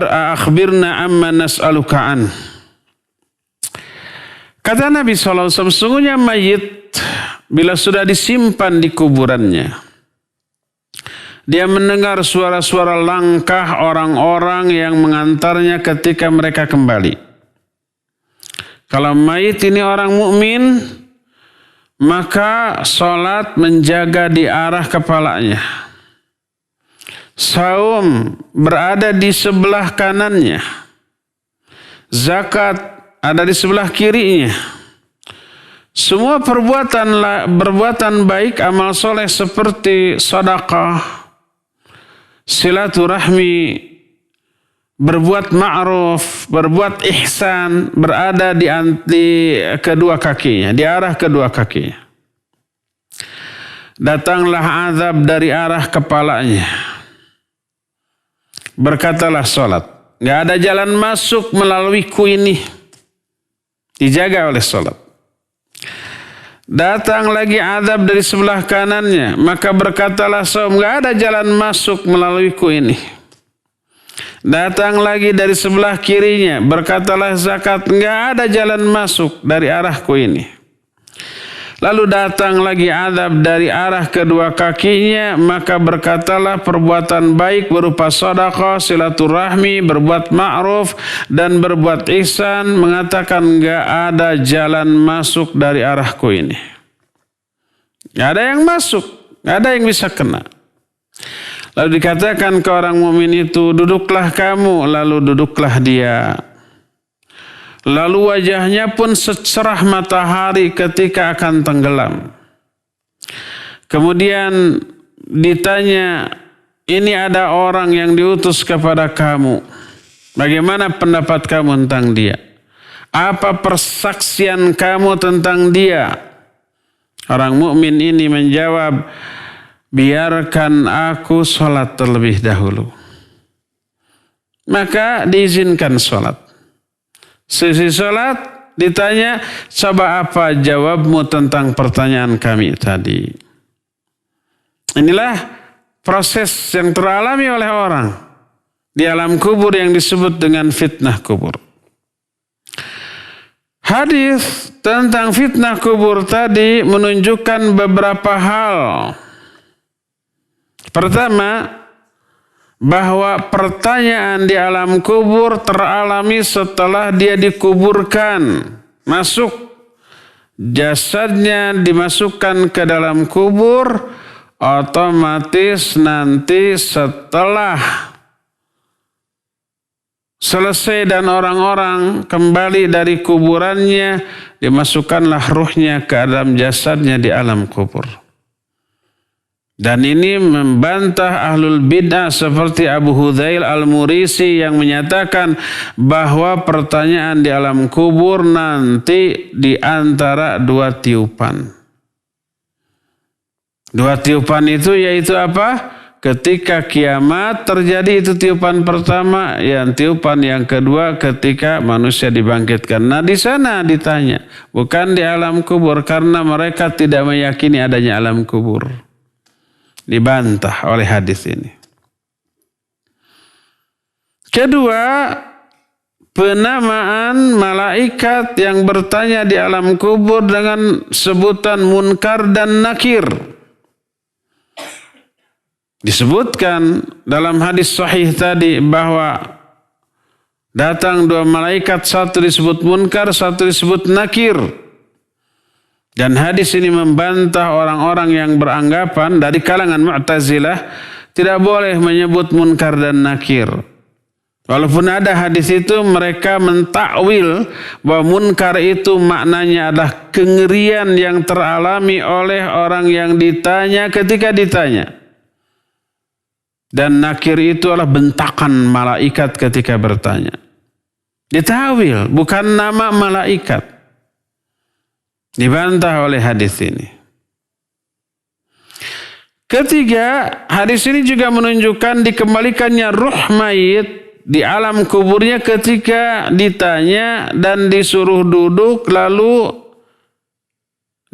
أخبرنا عما نسألك عنه. Kata Nabi SAW, sesungguhnya mayit bila sudah disimpan di kuburannya, dia mendengar suara-suara langkah orang-orang yang mengantarnya ketika mereka kembali. Kalau mayit ini orang mukmin, maka salat menjaga di arah kepalanya. Saum berada di sebelah kanannya. Zakat ada di sebelah kirinya. Semua perbuatan baik, amal soleh seperti sedekah, silaturahmi, berbuat ma'ruf, berbuat ihsan, berada di kedua kakinya, di arah kedua kakinya. Datanglah azab dari arah kepalanya. Berkatalah salat. Gak ada jalan masuk melalui ini. Dijaga oleh salat. Datang lagi azab dari sebelah kanannya, maka berkatalah saum, gak ada jalan masuk melalui ini. Datang lagi dari sebelah kirinya, berkatalah zakat, gak ada jalan masuk dari arahku ini. Lalu datang lagi azab dari arah kedua kakinya, maka berkatalah perbuatan baik berupa sedekah, silaturahmi, berbuat ma'ruf dan berbuat ihsan, mengatakan enggak ada jalan masuk dari arahku ini. Enggak ada yang masuk, enggak ada yang bisa kena. Lalu dikatakan ke orang mukmin itu, duduklah kamu, lalu duduklah dia. Lalu wajahnya pun secerah matahari ketika akan tenggelam. Kemudian ditanya, ini ada orang yang diutus kepada kamu. Bagaimana pendapat kamu tentang dia? Apa persaksian kamu tentang dia? Orang mukmin ini menjawab, biarkan aku sholat terlebih dahulu. Maka diizinkan sholat. Sesi sholat ditanya, coba apa jawabmu tentang pertanyaan kami tadi. Inilah proses yang teralami oleh orang di alam kubur yang disebut dengan fitnah kubur. Hadis tentang fitnah kubur tadi menunjukkan beberapa hal. Pertama, bahwa pertanyaan di alam kubur teralami setelah dia dikuburkan. Masuk, jasadnya dimasukkan ke dalam kubur, otomatis nanti setelah selesai dan orang-orang kembali dari kuburannya, dimasukkanlah ruhnya ke dalam jasadnya di alam kubur. Dan ini membantah ahlul bid'ah seperti Abu Hudzail al-Murisi yang menyatakan bahwa pertanyaan di alam kubur nanti di antara dua tiupan. Dua tiupan itu yaitu apa? Ketika kiamat terjadi itu tiupan pertama, yang tiupan yang kedua ketika manusia dibangkitkan. Nah di sana ditanya, bukan di alam kubur karena mereka tidak meyakini adanya alam kubur. Dibantah oleh hadis ini. Kedua, penamaan malaikat yang bertanya di alam kubur dengan sebutan Munkar dan Nakir. Disebutkan dalam hadis sahih tadi bahwa datang dua malaikat, satu disebut Munkar, satu disebut Nakir. Dan hadis ini membantah orang-orang yang beranggapan dari kalangan Mu'tazilah tidak boleh menyebut Munkar dan Nakir. Walaupun ada hadis itu, mereka mentakwil bahwa Munkar itu maknanya adalah kengerian yang teralami oleh orang yang ditanya ketika ditanya. Dan Nakir itu adalah bentakan malaikat ketika bertanya. Ditawil, bukan nama malaikat. Dibantah oleh hadis ini. Ketiga, hadis ini juga menunjukkan dikembalikannya ruh mayit di alam kuburnya ketika ditanya dan disuruh duduk lalu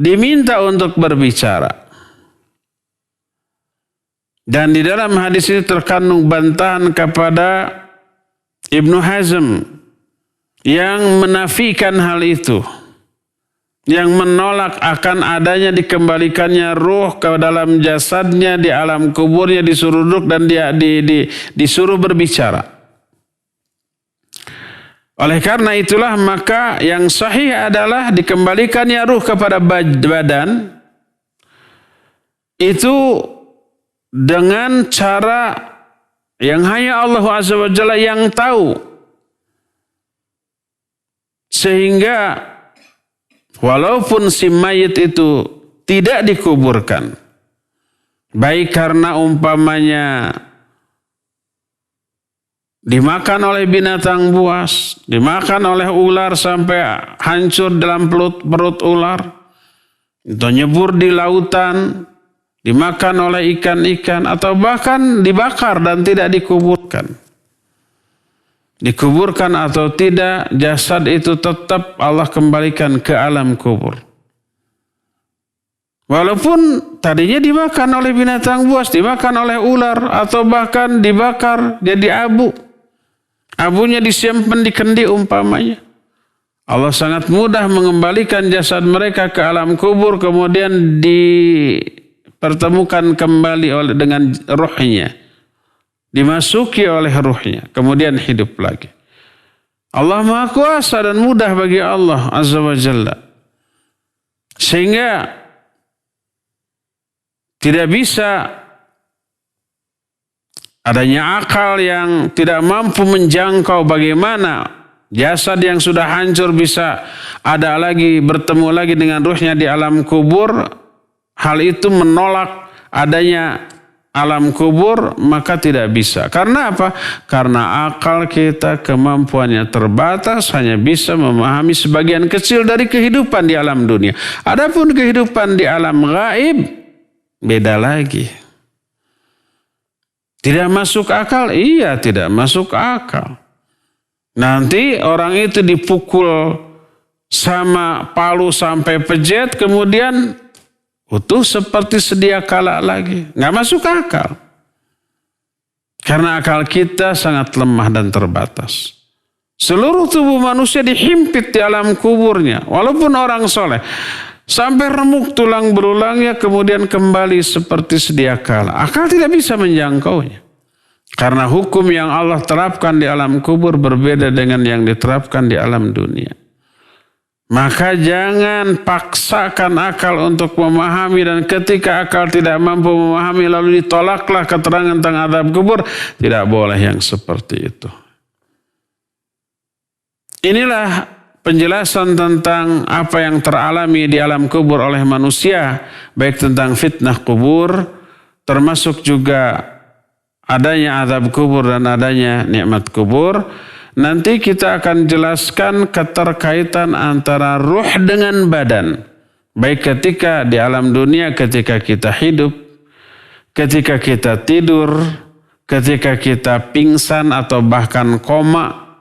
diminta untuk berbicara. Dan di dalam hadis ini terkandung bantahan kepada Ibnu Hazm yang menafikan hal itu. Yang menolak akan adanya dikembalikannya ruh ke dalam jasadnya di alam kuburnya, disuruh duduk dan disuruh berbicara. Oleh karena itulah maka yang sahih adalah dikembalikannya ruh kepada badan itu dengan cara yang hanya Allah Azza wa Jalla yang tahu. Sehingga walaupun si mayit itu tidak dikuburkan, baik karena umpamanya dimakan oleh binatang buas, dimakan oleh ular sampai hancur dalam perut ular, atau nyebur di lautan, dimakan oleh ikan-ikan, atau bahkan dibakar dan tidak dikuburkan. Dikuburkan atau tidak, jasad itu tetap Allah kembalikan ke alam kubur. Walaupun tadinya dimakan oleh binatang buas, dimakan oleh ular, atau bahkan dibakar jadi abu. Abunya disimpan di kendi umpamanya. Allah sangat mudah mengembalikan jasad mereka ke alam kubur, kemudian dipertemukan kembali dengan ruhnya. Dimasuki oleh ruhnya, kemudian hidup lagi. Allah Maha Kuasa dan mudah bagi Allah Azza wa Jalla. Sehingga tidak bisa adanya akal yang tidak mampu menjangkau bagaimana jasad yang sudah hancur bisa ada lagi, bertemu lagi dengan ruhnya di alam kubur. Hal itu menolak adanya alam kubur, maka tidak bisa. Karena apa? Karena akal kita kemampuannya terbatas, hanya bisa memahami sebagian kecil dari kehidupan di alam dunia. Adapun kehidupan di alam gaib, beda lagi. Tidak masuk akal? Iya, tidak masuk akal. Nanti orang itu dipukul sama palu sampai pejet, kemudian utuh seperti sedia kala lagi. Nggak masuk akal. Karena akal kita sangat lemah dan terbatas. Seluruh tubuh manusia dihimpit di alam kuburnya. Walaupun orang soleh. Sampai remuk tulang berulangnya kemudian kembali seperti sedia kala. Akal tidak bisa menjangkaunya. Karena hukum yang Allah terapkan di alam kubur berbeda dengan yang diterapkan di alam dunia. Maka jangan paksakan akal untuk memahami, dan ketika akal tidak mampu memahami lalu ditolaklah keterangan tentang azab kubur. Tidak boleh yang seperti itu. Inilah penjelasan tentang apa yang teralami di alam kubur oleh manusia. Baik tentang fitnah kubur, termasuk juga adanya azab kubur dan adanya nikmat kubur. Nanti kita akan jelaskan keterkaitan antara ruh dengan badan. Baik ketika di alam dunia, ketika kita hidup, ketika kita tidur, ketika kita pingsan atau bahkan koma,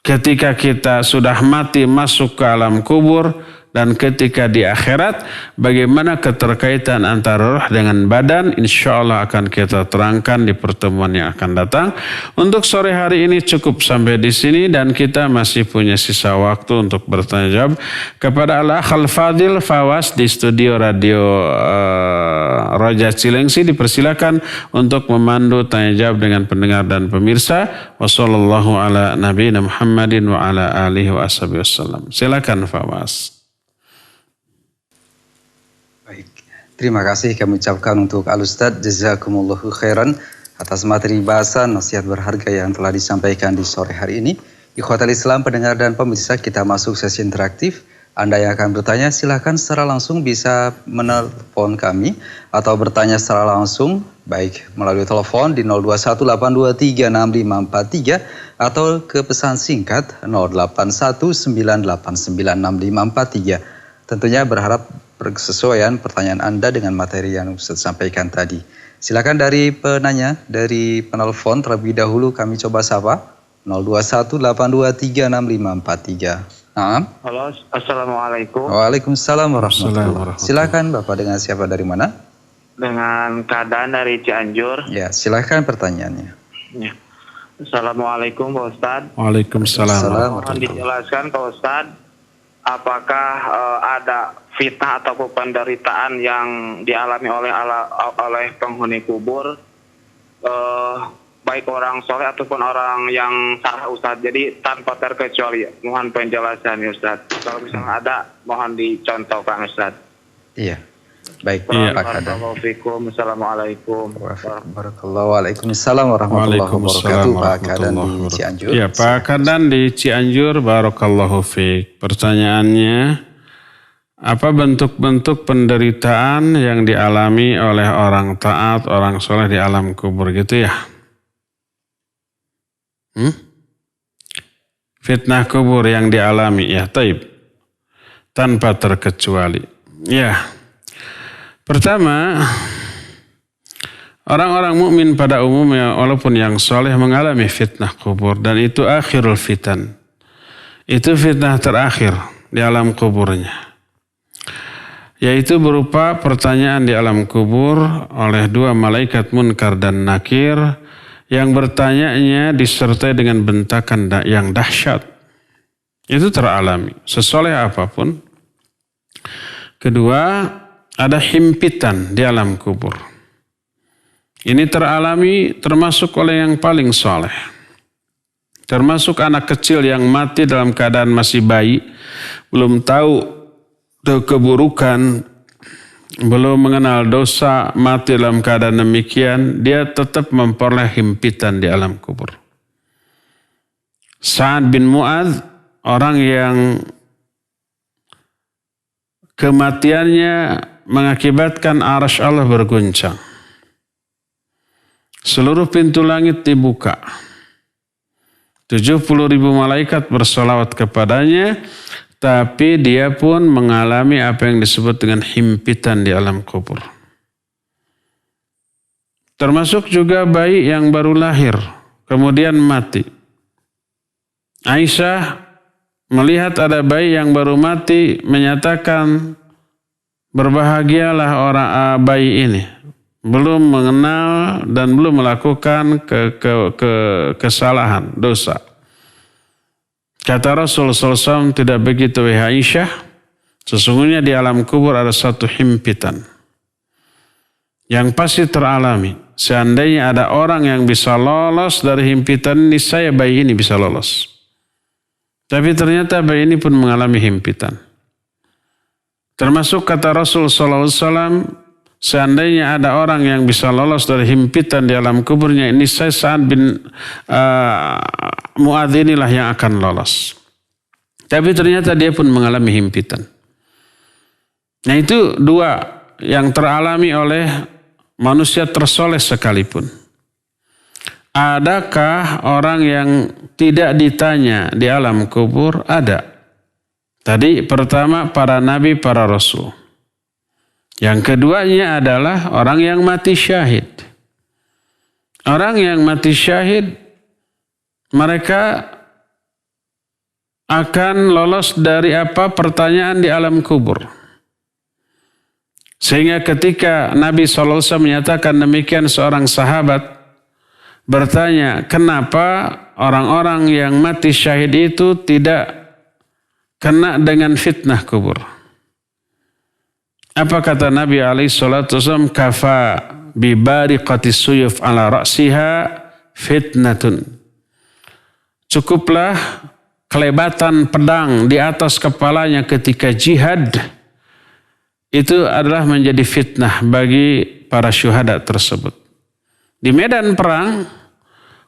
ketika kita sudah mati masuk ke alam kubur, dan ketika di akhirat, bagaimana keterkaitan antara ruh dengan badan, insya Allah akan kita terangkan di pertemuan yang akan datang. Untuk sore hari ini cukup sampai di sini, dan kita masih punya sisa waktu untuk bertanya jawab kepada Al-Akh Al-Fadil Fawas di studio radio Raja Cilengsi. Dipersilakan untuk memandu tanya jawab dengan pendengar dan pemirsa. Wassallallahu ala nabiyina Muhammadin wa ala alihi wa ashabihi wasallam. Silakan Fawas. Baik, terima kasih kami ucapkan untuk Al-Ustadz Jazakumullahu khairan atas materi bahasan nasihat berharga yang telah disampaikan di sore hari ini. Ikhwatal Islam, pendengar dan pemirsa, kita masuk sesi interaktif. Anda yang akan bertanya silahkan secara langsung bisa menelpon kami atau bertanya secara langsung baik melalui telepon di 0218236543 atau ke pesan singkat 0819896543. Tentunya berharap berkesesuaian pertanyaan Anda dengan materi yang Ustaz sampaikan tadi. Silakan dari penanya, dari penelpon terlebih dahulu kami coba sapa 0218236543. Nah. Halo, assalamualaikum. Waalaikumsalam warahmatullahi wabarakatuh. Silakan Bapak, dengan siapa dari mana? Dengan keadaan dari Cianjur. Ya, silakan pertanyaannya. Ya. Assalamualaikum Pak Ustadz. Waalaikumsalam. Mohon dijelaskan Pak Ustadz, apakah ada fitnah ataupun penderitaan yang dialami oleh penghuni kubur, baik orang soleh ataupun orang yang salah Ustadz, jadi tanpa terkecuali. Mohon penjelasan Ustadz. Kalau misalnya ada, mohon dicontohkan Ustadz. Iya, baik Pak Kadam. Assalamualaikum. Waalaikumsalam warahmatullahi wabarakatuh. Pak Kadam di Cianjur. Ya, Pak Kadam di Cianjur, barakallahu fiik. Pertanyaannya, apa bentuk-bentuk penderitaan yang dialami oleh orang taat, orang soleh di alam kubur gitu ya? Fitnah kubur yang dialami, ya, taib. Tanpa terkecuali. Ya. Pertama, orang-orang mukmin pada umumnya walaupun yang soleh mengalami fitnah kubur, dan itu akhirul fitan. Itu fitnah terakhir di alam kuburnya. Yaitu berupa pertanyaan di alam kubur oleh dua malaikat Munkar dan Nakir yang bertanyanya disertai dengan bentakan yang dahsyat. Itu teralami, sesoleh apapun. Kedua, ada himpitan di alam kubur. Ini teralami termasuk oleh yang paling soleh. Termasuk anak kecil yang mati dalam keadaan masih bayi, belum tahu keburukan, belum mengenal dosa, mati dalam keadaan demikian, dia tetap memperoleh himpitan di alam kubur. Sa'ad bin Mu'adz, orang yang kematiannya mengakibatkan arsy Allah berguncang. Seluruh pintu langit dibuka. 70.000 malaikat bersolawat kepadanya, tapi dia pun mengalami apa yang disebut dengan himpitan di alam kubur. Termasuk juga bayi yang baru lahir, kemudian mati. Aisyah melihat ada bayi yang baru mati, menyatakan, berbahagialah orang bayi ini. Belum mengenal dan belum melakukan kesalahan, dosa. Kata Rasul SAW, tidak begitu wahai Aisyah, sesungguhnya di alam kubur ada satu himpitan yang pasti teralami. Seandainya ada orang yang bisa lolos dari himpitan ini, saya bayi ini bisa lolos. Tapi ternyata bayi ini pun mengalami himpitan. Termasuk kata Rasul SAW, seandainya ada orang yang bisa lolos dari himpitan di alam kuburnya, ini saya Sa'ad bin Mu'adz inilah yang akan lolos. Tapi ternyata dia pun mengalami himpitan. Nah itu dua yang teralami oleh manusia tersoleh sekalipun. Adakah orang yang tidak ditanya di alam kubur? Ada. Tadi pertama para nabi, para rasul. Yang keduanya adalah orang yang mati syahid. Orang yang mati syahid, mereka akan lolos dari pertanyaan di alam kubur. Sehingga ketika Nabi SAW menyatakan demikian, seorang sahabat bertanya, kenapa orang-orang yang mati syahid itu tidak kena dengan fitnah kubur? Apa kata Nabi SAW? Kafa bibariqatis suyuf ala ra'siha fitnatun. Cukuplah kelebatan pedang di atas kepalanya ketika jihad, itu adalah menjadi fitnah bagi para syuhada tersebut. Di medan perang,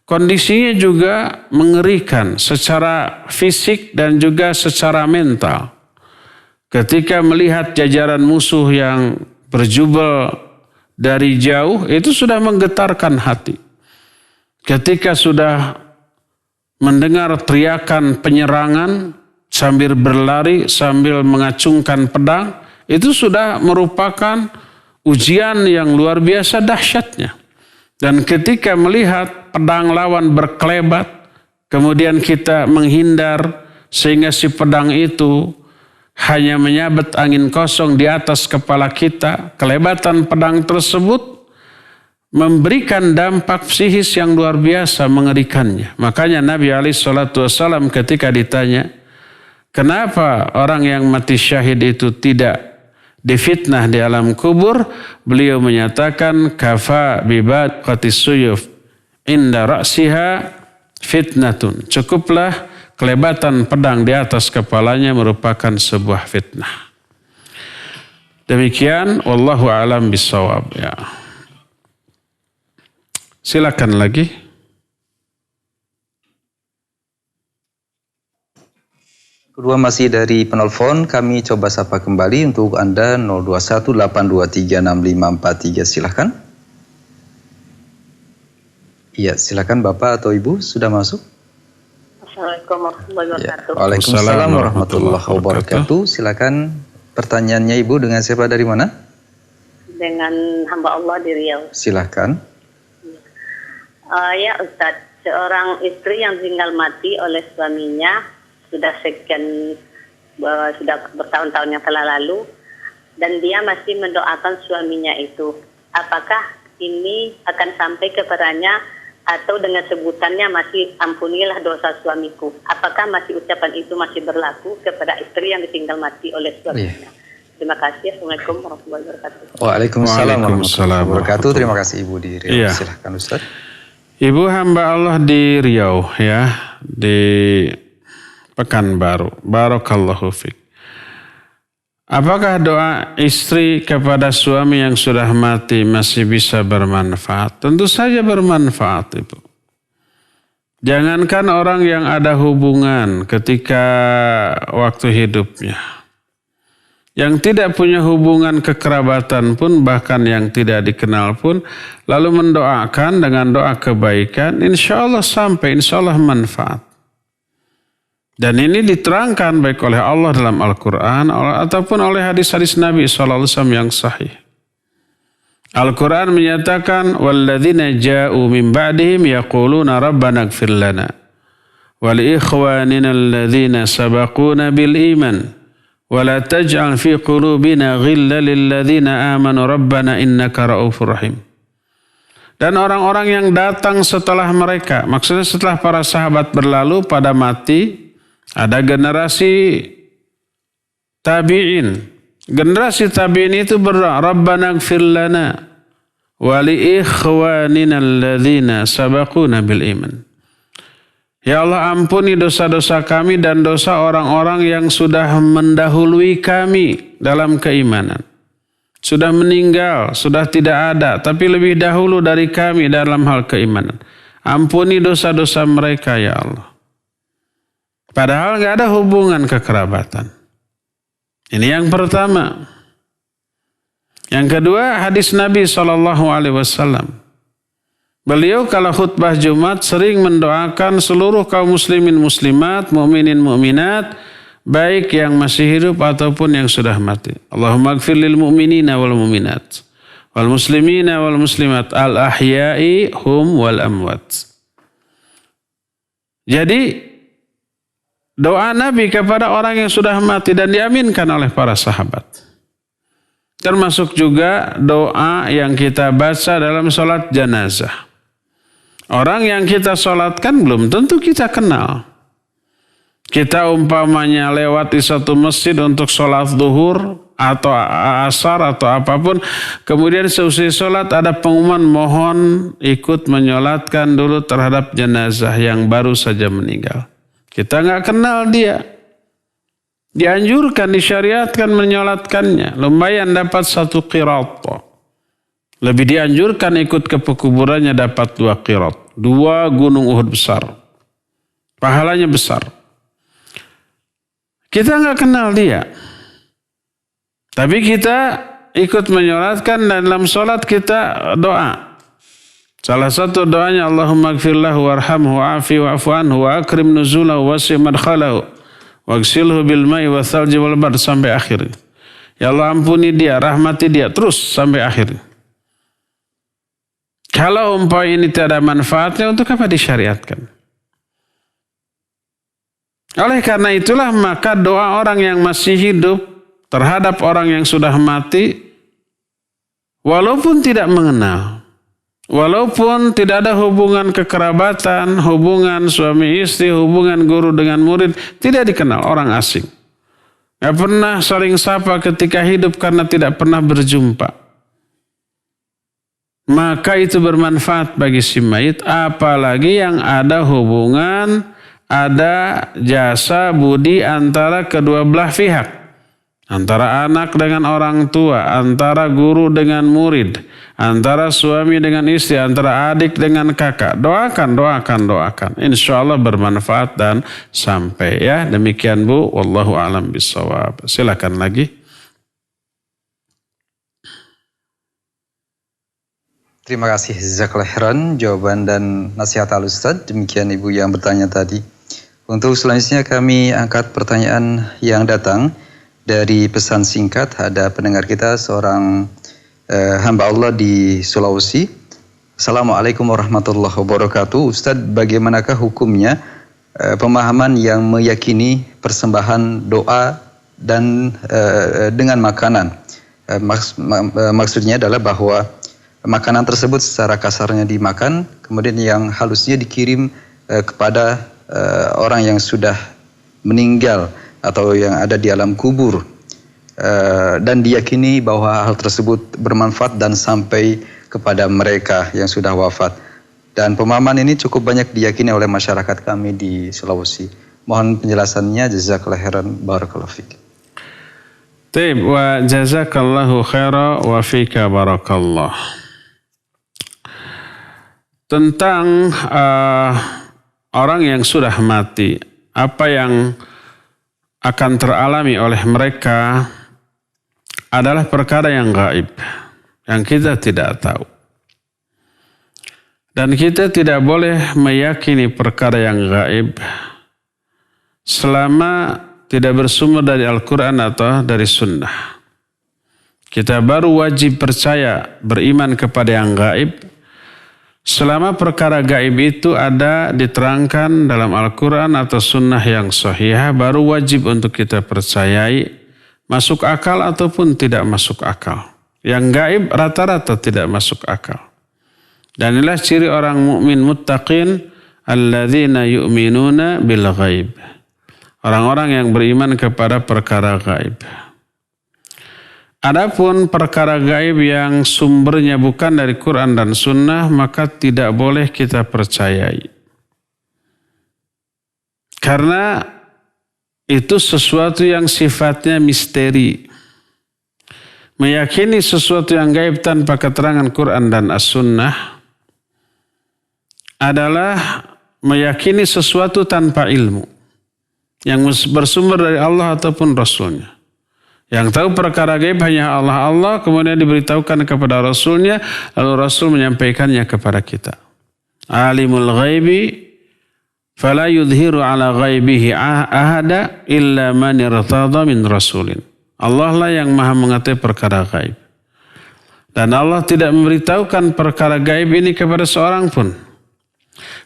kondisinya juga mengerikan secara fisik dan juga secara mental. Ketika melihat jajaran musuh yang berjubel dari jauh, itu sudah menggetarkan hati. Ketika sudah mendengar teriakan penyerangan sambil berlari, sambil mengacungkan pedang, itu sudah merupakan ujian yang luar biasa dahsyatnya. Dan ketika melihat pedang lawan berkelebat, kemudian kita menghindar sehingga si pedang itu hanya menyabet angin kosong di atas kepala kita, kelebatan pedang tersebut memberikan dampak psikis yang luar biasa mengerikannya. Makanya Nabi SAW ketika ditanya, kenapa orang yang mati syahid itu tidak difitnah di alam kubur, beliau menyatakan, kafa bibaqatis suyuf inda ra'siha fitnatun. Cukuplah kelebatan pedang di atas kepalanya merupakan sebuah fitnah. Demikian, wallahu a'lam bissawab. Ya. Silakan lagi. Kedua masih dari penelpon, kami coba sapa kembali untuk Anda 0218236543, silahkan. Iya, silakan Bapak atau Ibu sudah masuk. Assalamualaikum warahmatullahi wabarakatuh. Waalaikumsalam warahmatullahi wabarakatuh. Silakan pertanyaannya Ibu, dengan siapa, dari mana? Dengan hamba Allah di Riau. Silahkan. Ya Ustadz, seorang istri yang tinggal mati oleh suaminya sudah bertahun-tahun yang telah lalu, dan dia masih mendoakan suaminya itu. Apakah ini akan sampai kepadanya atau dengan sebutannya masih ampunilah dosa suamiku? Apakah masih ucapan itu masih berlaku kepada istri yang ditinggal mati oleh suaminya? Terima kasih. Assalamualaikum warahmatullahi wabarakatuh. Waalaikumsalam warahmatullahi wabarakatuh. Terima kasih Ibu di Riau. Iya. Silahkan Ustaz. Ibu hamba Allah di Riau, ya, di Pekanbaru. Barakallahu fiik. Apakah doa istri kepada suami yang sudah mati masih bisa bermanfaat? Tentu saja bermanfaat, Ibu. Jangankan orang yang ada hubungan ketika waktu hidupnya. Yang tidak punya hubungan kekerabatan pun, bahkan yang tidak dikenal pun, lalu mendoakan dengan doa kebaikan, insya Allah sampai, insya Allah manfaat. Dan ini diterangkan baik oleh Allah dalam Al-Quran ataupun oleh hadis-hadis Nabi SAW yang sahih. Al-Quran menyatakan walladzina ja'u min ba'dihim yaquluna rabbana ighfir lana wa li ikhwanina alladzina sabaquna bil iman wa la taj'al fi qulubina ghillan lil ladzina amanu rabbana innaka ra'ufur rahim. Dan orang-orang yang datang setelah mereka, maksudnya setelah para sahabat berlalu pada mati, ada generasi tabi'in. Generasi tabi'in itu berdoa, Rabbana ighfir lana wa li ikhwanina alladzina sabaquna bil iman. Ya Allah, ampuni dosa-dosa kami dan dosa orang-orang yang sudah mendahului kami dalam keimanan. Sudah meninggal, sudah tidak ada, tapi lebih dahulu dari kami dalam hal keimanan. Ampuni dosa-dosa mereka ya Allah. Padahal nggak ada hubungan kekerabatan. Ini yang pertama. Yang kedua, hadis Nabi SAW. Beliau kalau khutbah Jumat sering mendoakan seluruh kaum muslimin muslimat, mukminin mukminat, baik yang masih hidup ataupun yang sudah mati. Allahumma ighfir lil mu'minina wal mu'minat wal muslimina wal muslimat al ahya'i hum wal amwat. Jadi doa Nabi kepada orang yang sudah mati dan diaminkan oleh para sahabat. Termasuk juga doa yang kita baca dalam sholat janazah. Orang yang kita sholatkan belum tentu kita kenal. Kita umpamanya lewat di satu masjid untuk sholat zuhur atau asar atau apapun. Kemudian seusai sholat ada pengumuman mohon ikut menyolatkan dulu terhadap jenazah yang baru saja meninggal. Kita nggak kenal dia. Dianjurkan, disyariatkan menyolatkannya. Lumayan dapat 1 qirat. Lebih dianjurkan ikut ke pekuburannya dapat 2 qirat. 2 gunung Uhud besar. Pahalanya besar. Kita nggak kenal dia. Tapi kita ikut menyolatkan dan dalam sholat kita doa. Salah satu doanya Allahumma gfirlahu warhamhu wa'afi wa'afu anhu wa akrim nuzulahu wasi' madkhalahu wagsilhu bil ma'i wa thalji wal bard sampai akhir. Ya Allah ampuni dia, rahmati dia terus sampai akhir. Kalau umpama ini tidak ada manfaatnya, untuk apa disyariatkan? Oleh karena itulah maka doa orang yang masih hidup terhadap orang yang sudah mati, walaupun tidak mengenal, walaupun tidak ada hubungan kekerabatan, hubungan suami istri, hubungan guru dengan murid, tidak dikenal, orang asing. Gak pernah saling sapa ketika hidup karena tidak pernah berjumpa. Maka itu bermanfaat bagi si mayit, apalagi yang ada hubungan, ada jasa budi antara kedua belah pihak. Antara anak dengan orang tua, antara guru dengan murid, antara suami dengan istri, antara adik dengan kakak. Doakan, doakan, doakan. Insya Allah bermanfaat dan sampai ya. Demikian Bu, wallahu a'lam bishawab. Silakan lagi. Terima kasih jazakallahu khairan jawaban dan nasihat Al-Ustaz. Demikian Ibu yang bertanya tadi. Untuk selanjutnya kami angkat pertanyaan yang datang dari pesan singkat. Ada pendengar kita seorang hamba Allah di Sulawesi. Assalamualaikum warahmatullahi wabarakatuh. Ustaz, bagaimanakah hukumnya pemahaman yang meyakini persembahan doa dan dengan makanan? Maksudnya adalah bahwa makanan tersebut secara kasarnya dimakan, kemudian yang halusnya dikirim kepada orang yang sudah meninggal atau yang ada di alam kubur, dan diyakini bahwa hal tersebut bermanfaat dan sampai kepada mereka yang sudah wafat. Dan pemahaman ini cukup banyak diyakini oleh masyarakat kami di Sulawesi. Mohon penjelasannya, jazakallahu khairan, barakallahu fiik. Taib wa jazakallahu khairan wa fika barakallah. Tentang orang yang sudah mati, apa yang akan teralami oleh mereka adalah perkara yang gaib, yang kita tidak tahu. Dan kita tidak boleh meyakini perkara yang gaib selama tidak bersumber dari Al-Quran atau dari Sunnah. Kita baru wajib percaya, beriman kepada yang gaib selama perkara gaib itu ada diterangkan dalam Al-Quran atau sunnah yang sahihah, baru wajib untuk kita percayai, masuk akal ataupun tidak masuk akal. Yang gaib rata-rata tidak masuk akal. Dan inilah ciri orang mukmin muttaqin, alladzina yu'minuna bil ghaib. Orang-orang yang beriman kepada perkara gaib. Adapun perkara gaib yang sumbernya bukan dari Quran dan Sunnah, maka tidak boleh kita percayai. Karena itu sesuatu yang sifatnya misteri. Meyakini sesuatu yang gaib tanpa keterangan Quran dan As-Sunnah adalah meyakini sesuatu tanpa ilmu yang bersumber dari Allah ataupun Rasulnya. Yang tahu perkara gaib hanya Allah, kemudian diberitahukan kepada Rasulnya, lalu Rasul menyampaikannya kepada kita. Alimul ghaibi fala yudhiru ala ghaibihi ahada illa man irtada min rasulin. Allah lah yang maha mengetahui perkara gaib. Dan Allah tidak memberitahukan perkara gaib ini kepada seorang pun,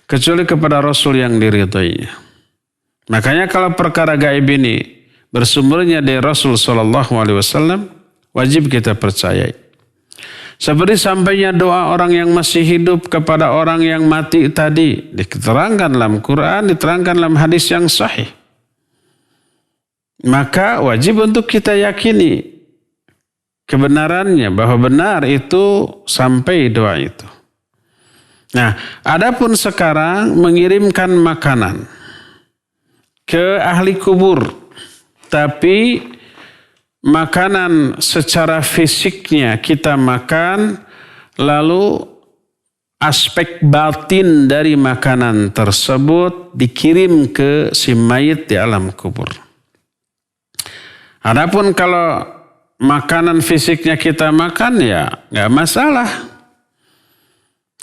kecuali kepada Rasul yang diridhoinya. Makanya kalau perkara gaib ini bersumbernya dari Rasul SAW, wajib kita percayai. Seperti sampainya doa orang yang masih hidup kepada orang yang mati tadi, diterangkan dalam Quran, diterangkan dalam hadis yang sahih. Maka wajib untuk kita yakini kebenarannya, bahwa benar itu sampai doa itu. Nah, adapun sekarang mengirimkan makanan ke ahli kubur, tapi makanan secara fisiknya kita makan, lalu aspek batin dari makanan tersebut dikirim ke si mayit di alam kubur. Adapun kalau makanan fisiknya kita makan, ya nggak masalah.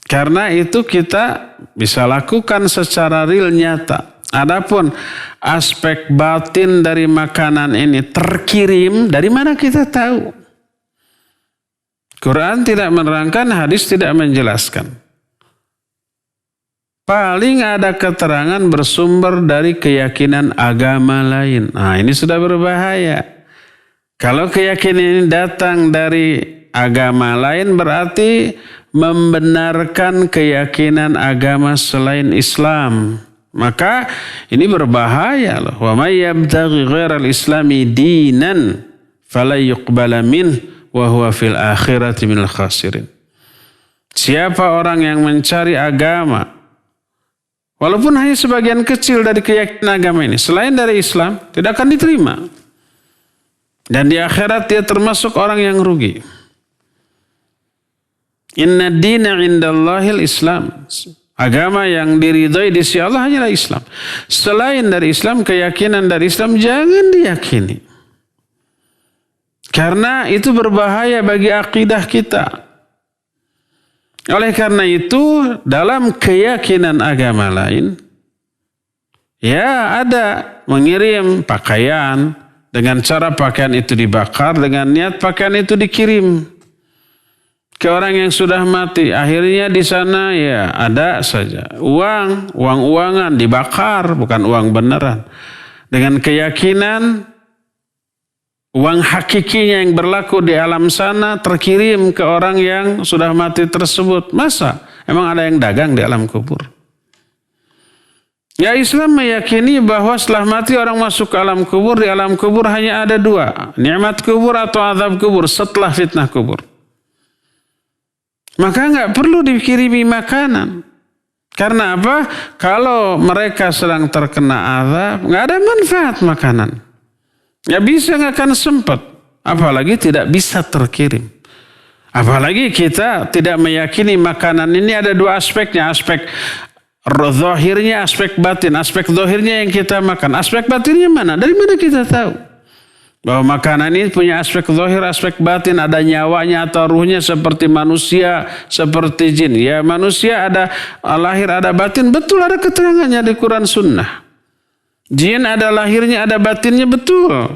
Karena itu kita bisa lakukan secara real nyata. Adapun aspek batin dari makanan ini terkirim, dari mana kita tahu? Quran tidak menerangkan, hadis tidak menjelaskan. Paling ada keterangan bersumber dari keyakinan agama lain. Nah, ini sudah berbahaya. Kalau keyakinan ini datang dari agama lain, berarti membenarkan keyakinan agama selain Islam. Maka ini berbahaya loh. Wa may yabtaghi ghairal islami dinan fala yuqbala min wa huwa fil akhirati minal khasirin. Siapa orang yang mencari agama, walaupun hanya sebagian kecil dari keyakinan agama ini, selain dari Islam, tidak akan diterima. Dan di akhirat dia termasuk orang yang rugi. Inna dina indallahil Islam. Agama yang diridhoi di sisi Allah hanyalah Islam. Selain dari Islam, keyakinan dari Islam jangan diyakini. Karena itu berbahaya bagi akidah kita. Oleh karena itu, dalam keyakinan agama lain, ya ada mengirim pakaian, dengan cara pakaian itu dibakar, dengan niat pakaian itu dikirim ke orang yang sudah mati. Akhirnya di sana ya ada saja uang-uangan dibakar, bukan uang beneran. Dengan keyakinan uang hakikinya yang berlaku di alam sana terkirim ke orang yang sudah mati tersebut. Masa? Emang ada yang dagang di alam kubur? Ya, Islam meyakini bahwa setelah mati orang masuk ke alam kubur, di alam kubur hanya ada dua. Nikmat kubur atau azab kubur setelah fitnah kubur. Maka nggak perlu dikirimi makanan. Karena apa? Kalau mereka sedang terkena azab, nggak ada manfaat makanan. Nggak bisa, nggak akan sempat. Apalagi tidak bisa terkirim. Apalagi kita tidak meyakini makanan ini ada dua aspeknya. Aspek zahirnya, aspek batin. Aspek zahirnya yang kita makan. Aspek batinnya mana? Dari mana kita tahu bahwa makanan ini punya aspek zahir, aspek batin, ada nyawanya atau ruhnya seperti manusia, seperti jin. Ya, manusia ada lahir, ada batin, betul, ada keterangannya di Quran Sunnah. Jin ada lahirnya, ada batinnya, betul.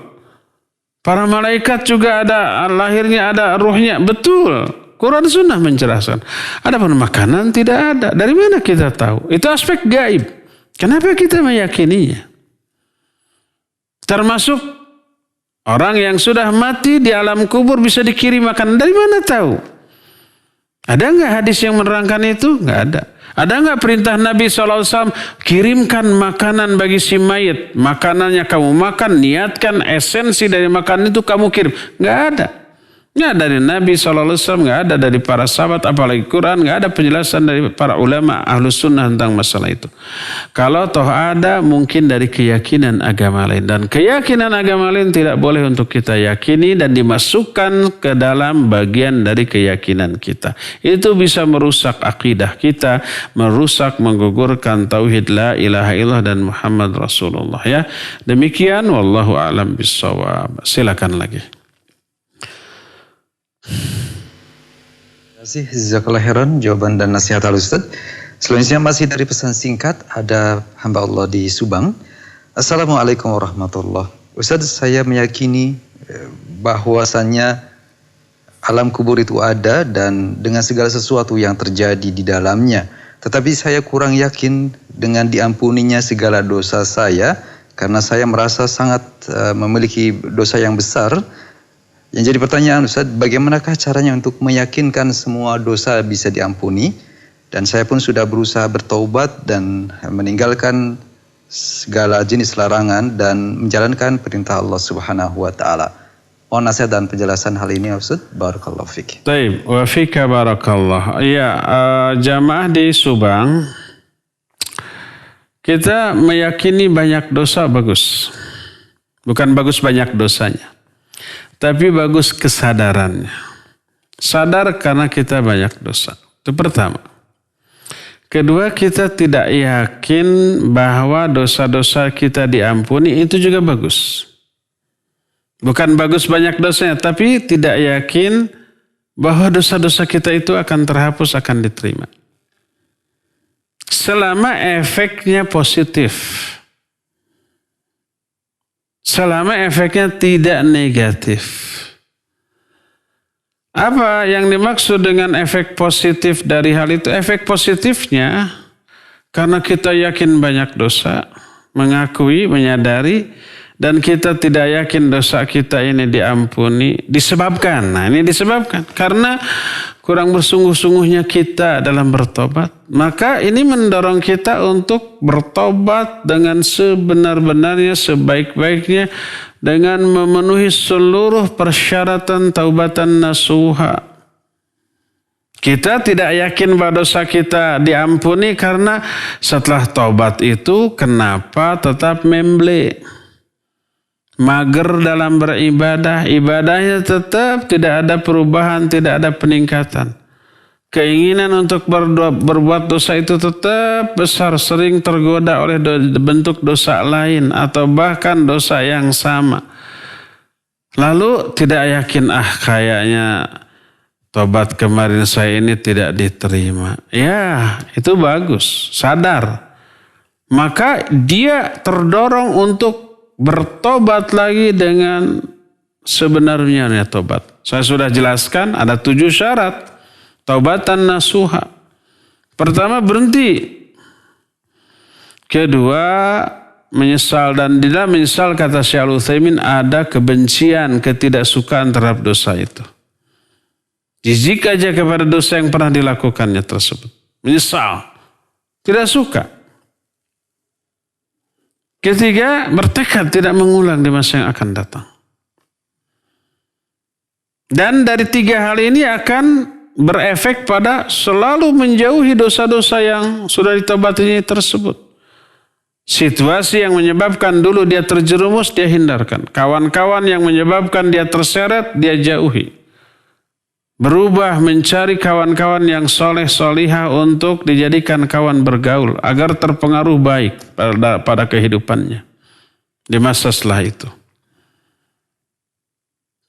Para malaikat juga ada lahirnya, ada ruhnya. Betul. Quran Sunnah menjelaskan. Adapun makanan tidak ada. Dari mana kita tahu? Itu aspek gaib. Kenapa kita meyakininya? Termasuk orang yang sudah mati di alam kubur bisa dikirim makanan. Dari mana tahu? Ada nggak hadis yang menerangkan itu? Nggak ada. Ada nggak perintah Nabi SAW, kirimkan makanan bagi si mayit, makanannya kamu makan, niatkan esensi dari makanan itu kamu kirim? Nggak ada. Nggak ada dari Nabi SAW, nggak ada dari para sahabat, apalagi Quran, nggak ada penjelasan dari para ulama Ahlus Sunnah tentang masalah itu. Kalau toh ada, mungkin dari keyakinan agama lain. Dan keyakinan agama lain tidak boleh untuk kita yakini dan dimasukkan ke dalam bagian dari keyakinan kita. Itu bisa merusak akidah kita, merusak, menggugurkan tauhid la ilaha illallah dan Muhammad Rasulullah. Ya, demikian. Wallahu a'lam bishawab. Silakan lagi. Terima kasih jazakallahu khairan jawaban dan nasihat Al-Ustaz. Selanjutnya masih dari pesan singkat, ada hamba Allah di Subang. Assalamualaikum warahmatullahi wabarakatuh. Ustaz, saya meyakini bahwasannya alam kubur itu ada dan dengan segala sesuatu yang terjadi di dalamnya. Tetapi saya kurang yakin dengan diampuninya segala dosa saya karena saya merasa sangat memiliki dosa yang besar. Yang jadi pertanyaan Ustaz, bagaimanakah caranya untuk meyakinkan semua dosa bisa diampuni? Dan saya pun sudah berusaha bertaubat dan meninggalkan segala jenis larangan dan menjalankan perintah Allah Subhanahu wa taala. Mohon nasihat dan penjelasan hal ini Ustaz. Barakallahu fiik. Baik, wa fika barakallah. Ya, jamaah di Subang, kita meyakini banyak dosa bagus. Bukan bagus banyak dosanya, tapi bagus kesadarannya. Sadar karena kita banyak dosa. Itu pertama. Kedua, kita tidak yakin bahwa dosa-dosa kita diampuni, itu juga bagus. Bukan bagus banyak dosanya, tapi tidak yakin bahwa dosa-dosa kita itu akan terhapus, akan diterima. Selama efeknya positif. Selama efeknya tidak negatif. Apa yang dimaksud dengan efek positif dari hal itu? Efek positifnya karena kita yakin banyak dosa, mengakui, menyadari, dan kita tidak yakin dosa kita ini diampuni, disebabkan. Nah, ini disebabkan karena kurang bersungguh-sungguhnya kita dalam bertobat. Maka ini mendorong kita untuk bertobat dengan sebenar-benarnya, sebaik-baiknya, dengan memenuhi seluruh persyaratan taubatan nasuha. Kita tidak yakin bahwa dosa kita diampuni karena setelah taubat itu kenapa tetap memble, mager dalam beribadah, ibadahnya tetap tidak ada perubahan, tidak ada peningkatan. Keinginan untuk berbuat dosa itu tetap besar, sering tergoda oleh bentuk dosa lain atau bahkan dosa yang sama. Lalu tidak yakin, kayaknya tobat kemarin saya ini tidak diterima. Ya, itu bagus, sadar. Maka dia terdorong untuk bertobat lagi dengan sebenarnya tobat. Saya sudah jelaskan ada 7 syarat taubatan nasuha. Pertama, berhenti. Kedua, menyesal. Dan di dalam menyesal, kata Syekh Al-Utsaimin, ada kebencian, ketidaksukaan terhadap dosa itu. Jijik aja kepada dosa yang pernah dilakukannya tersebut. Menyesal. Tidak suka. Ketiga, bertekad tidak mengulang di masa yang akan datang. Dan dari 3 hal ini akan berefek pada selalu menjauhi dosa-dosa yang sudah ditobatinya tersebut. Situasi yang menyebabkan dulu dia terjerumus, dia hindarkan. Kawan-kawan yang menyebabkan dia terseret, dia jauhi. Berubah mencari kawan-kawan yang soleh solihah untuk dijadikan kawan bergaul agar terpengaruh baik pada kehidupannya di masa setelah itu.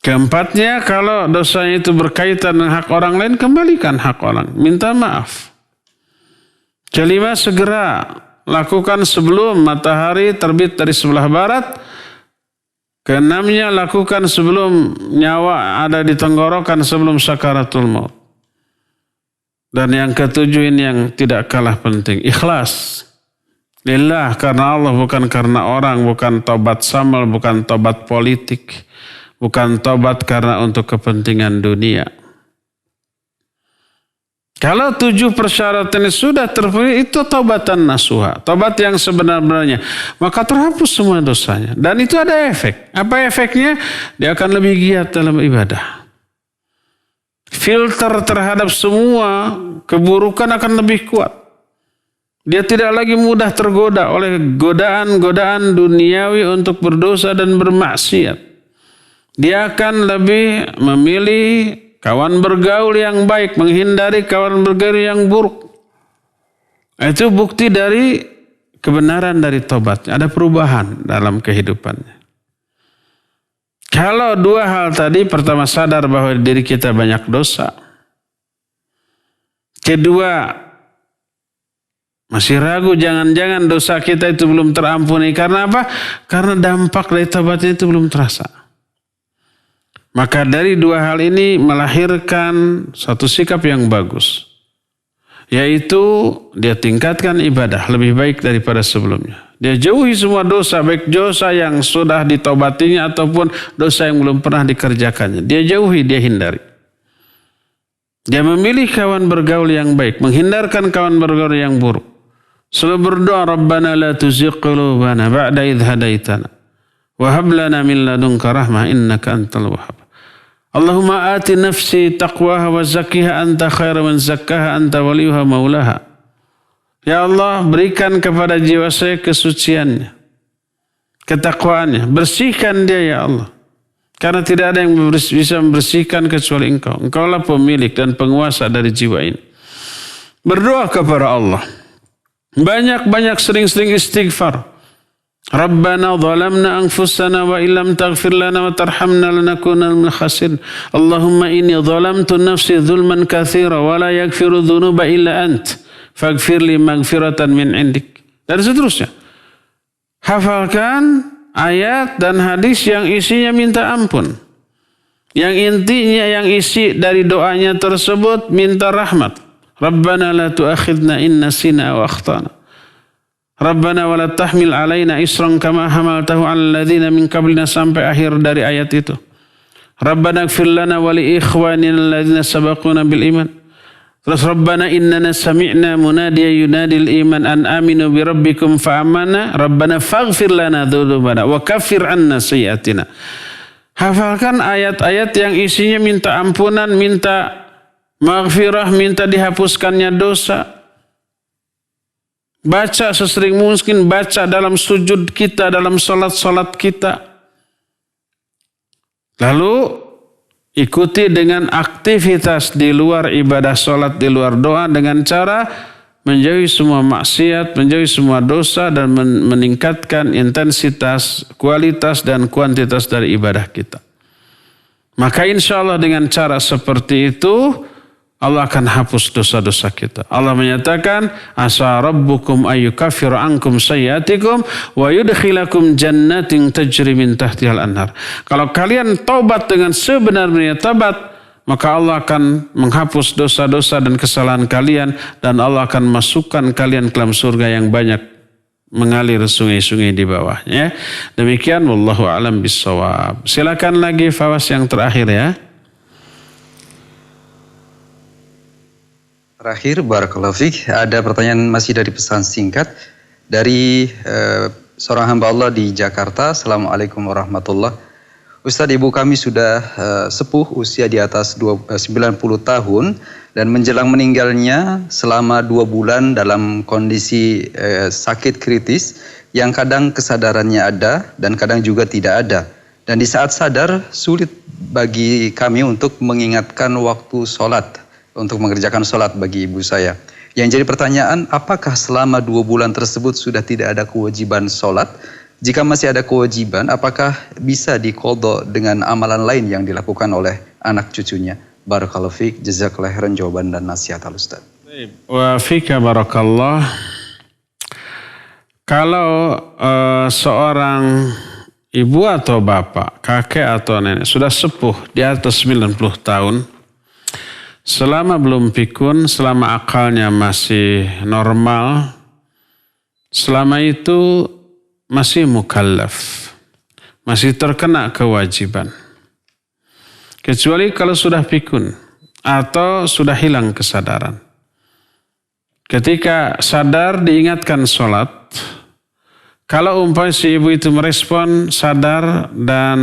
Keempatnya, kalau dosanya itu berkaitan dengan hak orang lain, kembalikan hak orang, minta maaf. Kelima, segera lakukan sebelum matahari terbit dari sebelah barat. Keenamnya, lakukan sebelum nyawa ada di tenggorokan, sebelum sakaratul maut. Dan yang ketujuh ini yang tidak kalah penting, ikhlas. Lillah, karena Allah, bukan karena orang, bukan tobat samal, bukan tobat politik, bukan tobat karena untuk kepentingan dunia. Kalau 7 persyaratan ini sudah terpenuhi, itu taubatan nasuha, tobat yang sebenar-benarnya, maka terhapus semua dosanya. Dan itu ada efek. Apa efeknya? Dia akan lebih giat dalam ibadah. Filter terhadap semua keburukan akan lebih kuat. Dia tidak lagi mudah tergoda oleh godaan-godaan duniawi untuk berdosa dan bermaksiat. Dia akan lebih memilih kawan bergaul yang baik, menghindari kawan bergaul yang buruk. Itu bukti dari kebenaran dari tobatnya. Ada perubahan dalam kehidupannya. Kalau 2 hal tadi, pertama sadar bahwa diri kita banyak dosa. Kedua, masih ragu, jangan-jangan dosa kita itu belum terampuni. Karena apa? Karena dampak dari taubatnya itu belum terasa. Maka dari 2 hal ini melahirkan satu sikap yang bagus. Yaitu dia tingkatkan ibadah lebih baik daripada sebelumnya. Dia jauhi semua dosa, baik dosa yang sudah ditaubatinya ataupun dosa yang belum pernah dikerjakannya. Dia jauhi, dia hindari. Dia memilih kawan bergaul yang baik, menghindarkan kawan bergaul yang buruk. Selalu berdoa, Rabbana la tuzigh qulubana ba'da idh hadaitana wa hab lana min ladunka rahmah innaka antal wahhab. Allahumma ati nafsi taqwaha wa zakkiha anta khairu man zakkaha anta waliyuha maulaha. Ya Allah, berikan kepada jiwa saya kesuciannya, ketakwaannya. Bersihkan dia ya Allah. Karena tidak ada yang bisa membersihkan kecuali Engkau. Engkaulah pemilik dan penguasa dari jiwa ini. Berdoa kepada Allah. Banyak-banyak sering-sering istighfar. Rabbana zalamna anfusana wa illam taghfir lana wa tarhamna lanakunanna minal khasirin. Allahumma inni zalamtu nafsi zulman katsira wa la yaghfiru dzunuba illa ant. Faghfir li maghfiratan min indik. Dan seterusnya. Hafalkan ayat dan hadis yang isinya minta ampun. Yang intinya, yang isi dari doanya tersebut minta rahmat. Rabbana la tu'akhidna in nasina wa akhtana. Rabbana wa la tahmil alaina isran kama hamaltahu 'alal ladzina min qablina, sampai akhir dari ayat itu. Rabbana ighfir lana wa li ikhwanina alladzina sabaquna bil iman. Terus Rabbana innana sami'na munadiyan yunadil iman an aminu bi rabbikum fa amanna. Rabbana faghfir lana dzunubana wa kaffir 'anna sayyi'atina. Hafalkan ayat-ayat yang isinya minta ampunan, minta maghfirah, minta dihapuskannya dosa. Baca sesering mungkin, baca dalam sujud kita, dalam salat-salat kita. Lalu ikuti dengan aktivitas di luar ibadah salat, di luar doa, dengan cara menjauhi semua maksiat, menjauhi semua dosa, dan meningkatkan intensitas, kualitas, dan kuantitas dari ibadah kita. Maka insya Allah dengan cara seperti itu, Allah akan hapus dosa-dosa kita. Allah menyatakan, asa rabbukum ayyukaffir ankum sayyiatikum wa yudkhilakum jannatin tajri min tahtihal anhar. Kalau kalian taubat dengan sebenar-benarnya taubat, maka Allah akan menghapus dosa-dosa dan kesalahan kalian, dan Allah akan masukkan kalian ke dalam surga yang banyak mengalir sungai-sungai di bawahnya. Demikian, wallahu a'lam bissawab. Silakan lagi Fawas yang terakhir ya. Terakhir, Barakallahu Fik, ada pertanyaan masih dari pesan singkat dari seorang hamba Allah di Jakarta. Assalamualaikum warahmatullahi. Ustadz, ibu kami sudah sepuh, usia di atas 90 tahun dan menjelang meninggalnya selama 2 bulan dalam kondisi sakit kritis yang kadang kesadarannya ada dan kadang juga tidak ada. Dan di saat sadar sulit bagi kami untuk mengingatkan waktu sholat, untuk mengerjakan sholat bagi ibu saya. Yang jadi pertanyaan, apakah selama 2 bulan tersebut sudah tidak ada kewajiban sholat? Jika masih ada kewajiban, apakah bisa diqadha dengan amalan lain yang dilakukan oleh anak cucunya? Barakallahu fiik, jazakallahu khairan jawaban dan nasihat Al-Ustaz. Wa fika barakallah. Kalau seorang ibu atau bapak, kakek atau nenek, sudah sepuh di atas 90 tahun, selama belum pikun, selama akalnya masih normal, selama itu masih mukallaf, masih terkena kewajiban. Kecuali kalau sudah pikun atau sudah hilang kesadaran. Ketika sadar diingatkan sholat, kalau umpamanya si ibu itu merespon, sadar dan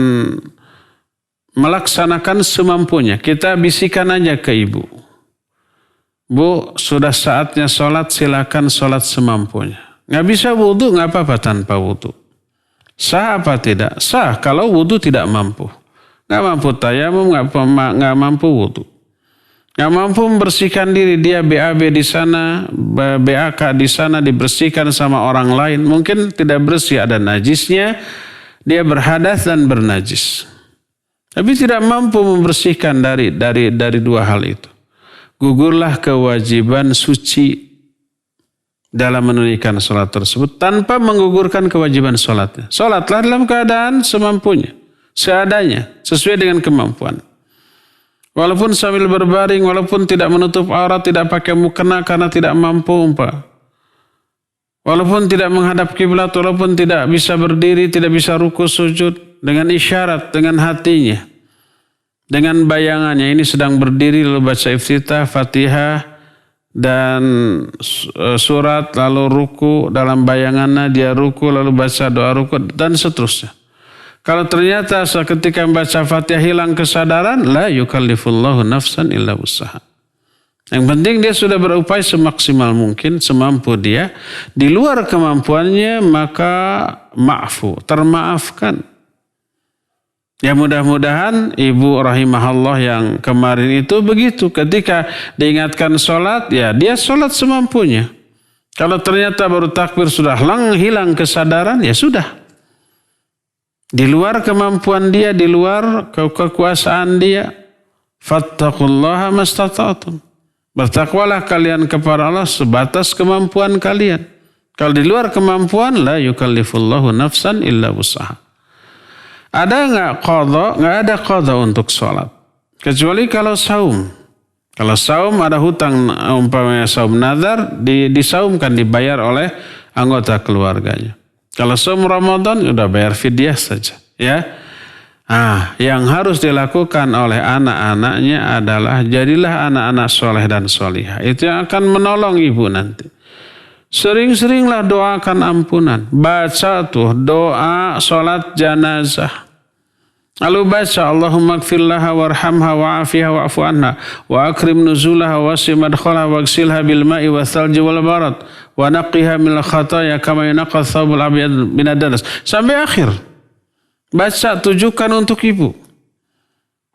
melaksanakan semampunya, kita bisikan aja ke ibu. Bu, sudah saatnya sholat, silakan sholat semampunya. Nggak bisa wudu, nggak apa-apa tanpa wudu. Sah apa tidak? Sah kalau wudu tidak mampu. Nggak mampu tayamum, nggak mampu wudu. Nggak mampu membersihkan diri, dia BAB di sana, BAK di sana dibersihkan sama orang lain. Mungkin tidak bersih, ada najisnya, dia berhadas dan bernajis. Tapi tidak mampu membersihkan dari dua hal itu. Gugurlah kewajiban suci dalam menunaikan sholat tersebut tanpa menggugurkan kewajiban sholatnya. Sholatlah dalam keadaan semampunya, seadanya, sesuai dengan kemampuan. Walaupun sambil berbaring, walaupun tidak menutup aurat, tidak pakai mukena karena tidak mampu walaupun tidak menghadap kiblat, walaupun tidak bisa berdiri, tidak bisa ruku sujud, dengan isyarat, dengan hatinya, dengan bayangannya, ini sedang berdiri lalu baca iftitah, fatihah, dan surat, lalu ruku, dalam bayangannya dia ruku, lalu baca doa ruku, dan seterusnya. Kalau ternyata ketika membaca Fatihah hilang kesadaran, la yukallifullahu nafsan illa wus'aha. Yang penting dia sudah berupaya semaksimal mungkin, semampu dia. Di luar kemampuannya maka ma'fu, termaafkan. Ya mudah-mudahan ibu rahimahullah yang kemarin itu begitu. Ketika diingatkan sholat, ya dia sholat semampunya. Kalau ternyata baru takbir sudah hilang kesadaran, ya sudah. Di luar kemampuan dia, di luar kekuasaan dia. Fattaqullaha mastata'tum. Bertakwalah kalian kepada Allah sebatas kemampuan kalian. Kalau di luar kemampuan, la yukallifullahu nafsan illa wus'aha. Ada nggak qadha? Nggak ada qadha untuk sholat. Kecuali kalau saum. Kalau saum ada hutang, umpamanya saum nazar, disaumkan, dibayar oleh anggota keluarganya. Kalau saum Ramadan sudah bayar fidyah saja, ya. Yang harus dilakukan oleh anak-anaknya adalah jadilah anak-anak soleh dan solihah. Itu yang akan menolong ibu nanti. Sering-seringlah doakan ampunan. Baca tuh doa sholat janazah. Lalu baca Allahumma gfirlaha warhamha wa'afiha wa'afu anha wa akrim nuzulaha wa wasi madkhalha wa gsilha bil ma'i wa thalji wal barad wa naqiha minal khataya kama yunaqqa thawbul abyad minad danas. Sampai akhir. Baca, tujukan untuk ibu.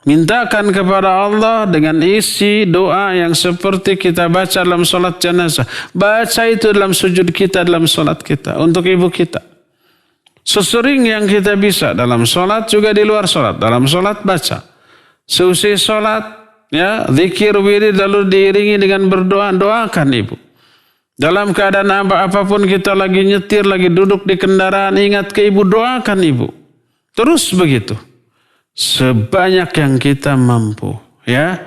Mintakan kepada Allah dengan isi doa yang seperti kita baca dalam sholat jenazah. Baca itu dalam sujud kita, dalam sholat kita, untuk ibu kita. Sesering yang kita bisa dalam sholat juga di luar sholat. Dalam sholat baca. Seusai sholat, ya, zikir wirid lalu diiringi dengan berdoa, doakan ibu. Dalam keadaan apapun kita lagi nyetir, lagi duduk di kendaraan, ingat ke ibu, doakan ibu. Terus begitu. Sebanyak yang kita mampu, ya,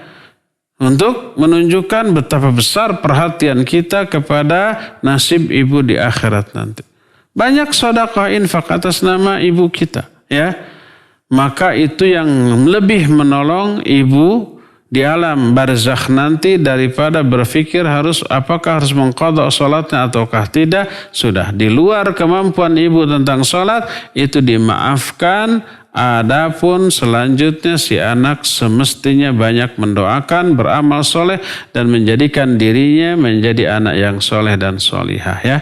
untuk menunjukkan betapa besar perhatian kita kepada nasib ibu di akhirat nanti. Banyak sedekah infak atas nama ibu kita, ya. Maka itu yang lebih menolong ibu di alam barzakh nanti daripada berpikir apakah harus mengqadha salatnya ataukah tidak. Sudah di luar kemampuan ibu tentang salat, itu dimaafkan. Adapun selanjutnya si anak semestinya banyak mendoakan, beramal soleh dan menjadikan dirinya menjadi anak yang soleh dan solihah, ya.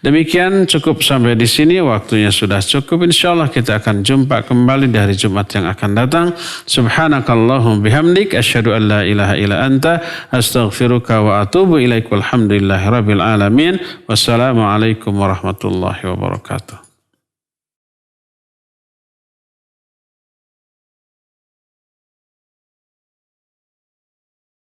Demikian cukup sampai di sini, waktunya sudah cukup. Insyaallah kita akan jumpa kembali di hari Jumat yang akan datang. Subhanakallahumma bihamdik asyhadu an la ilaha illa anta astaghfiruka wa atubu ilaik. Walhamdulillahirabbil alamin. Wassalamualaikum warahmatullahi wabarakatuh.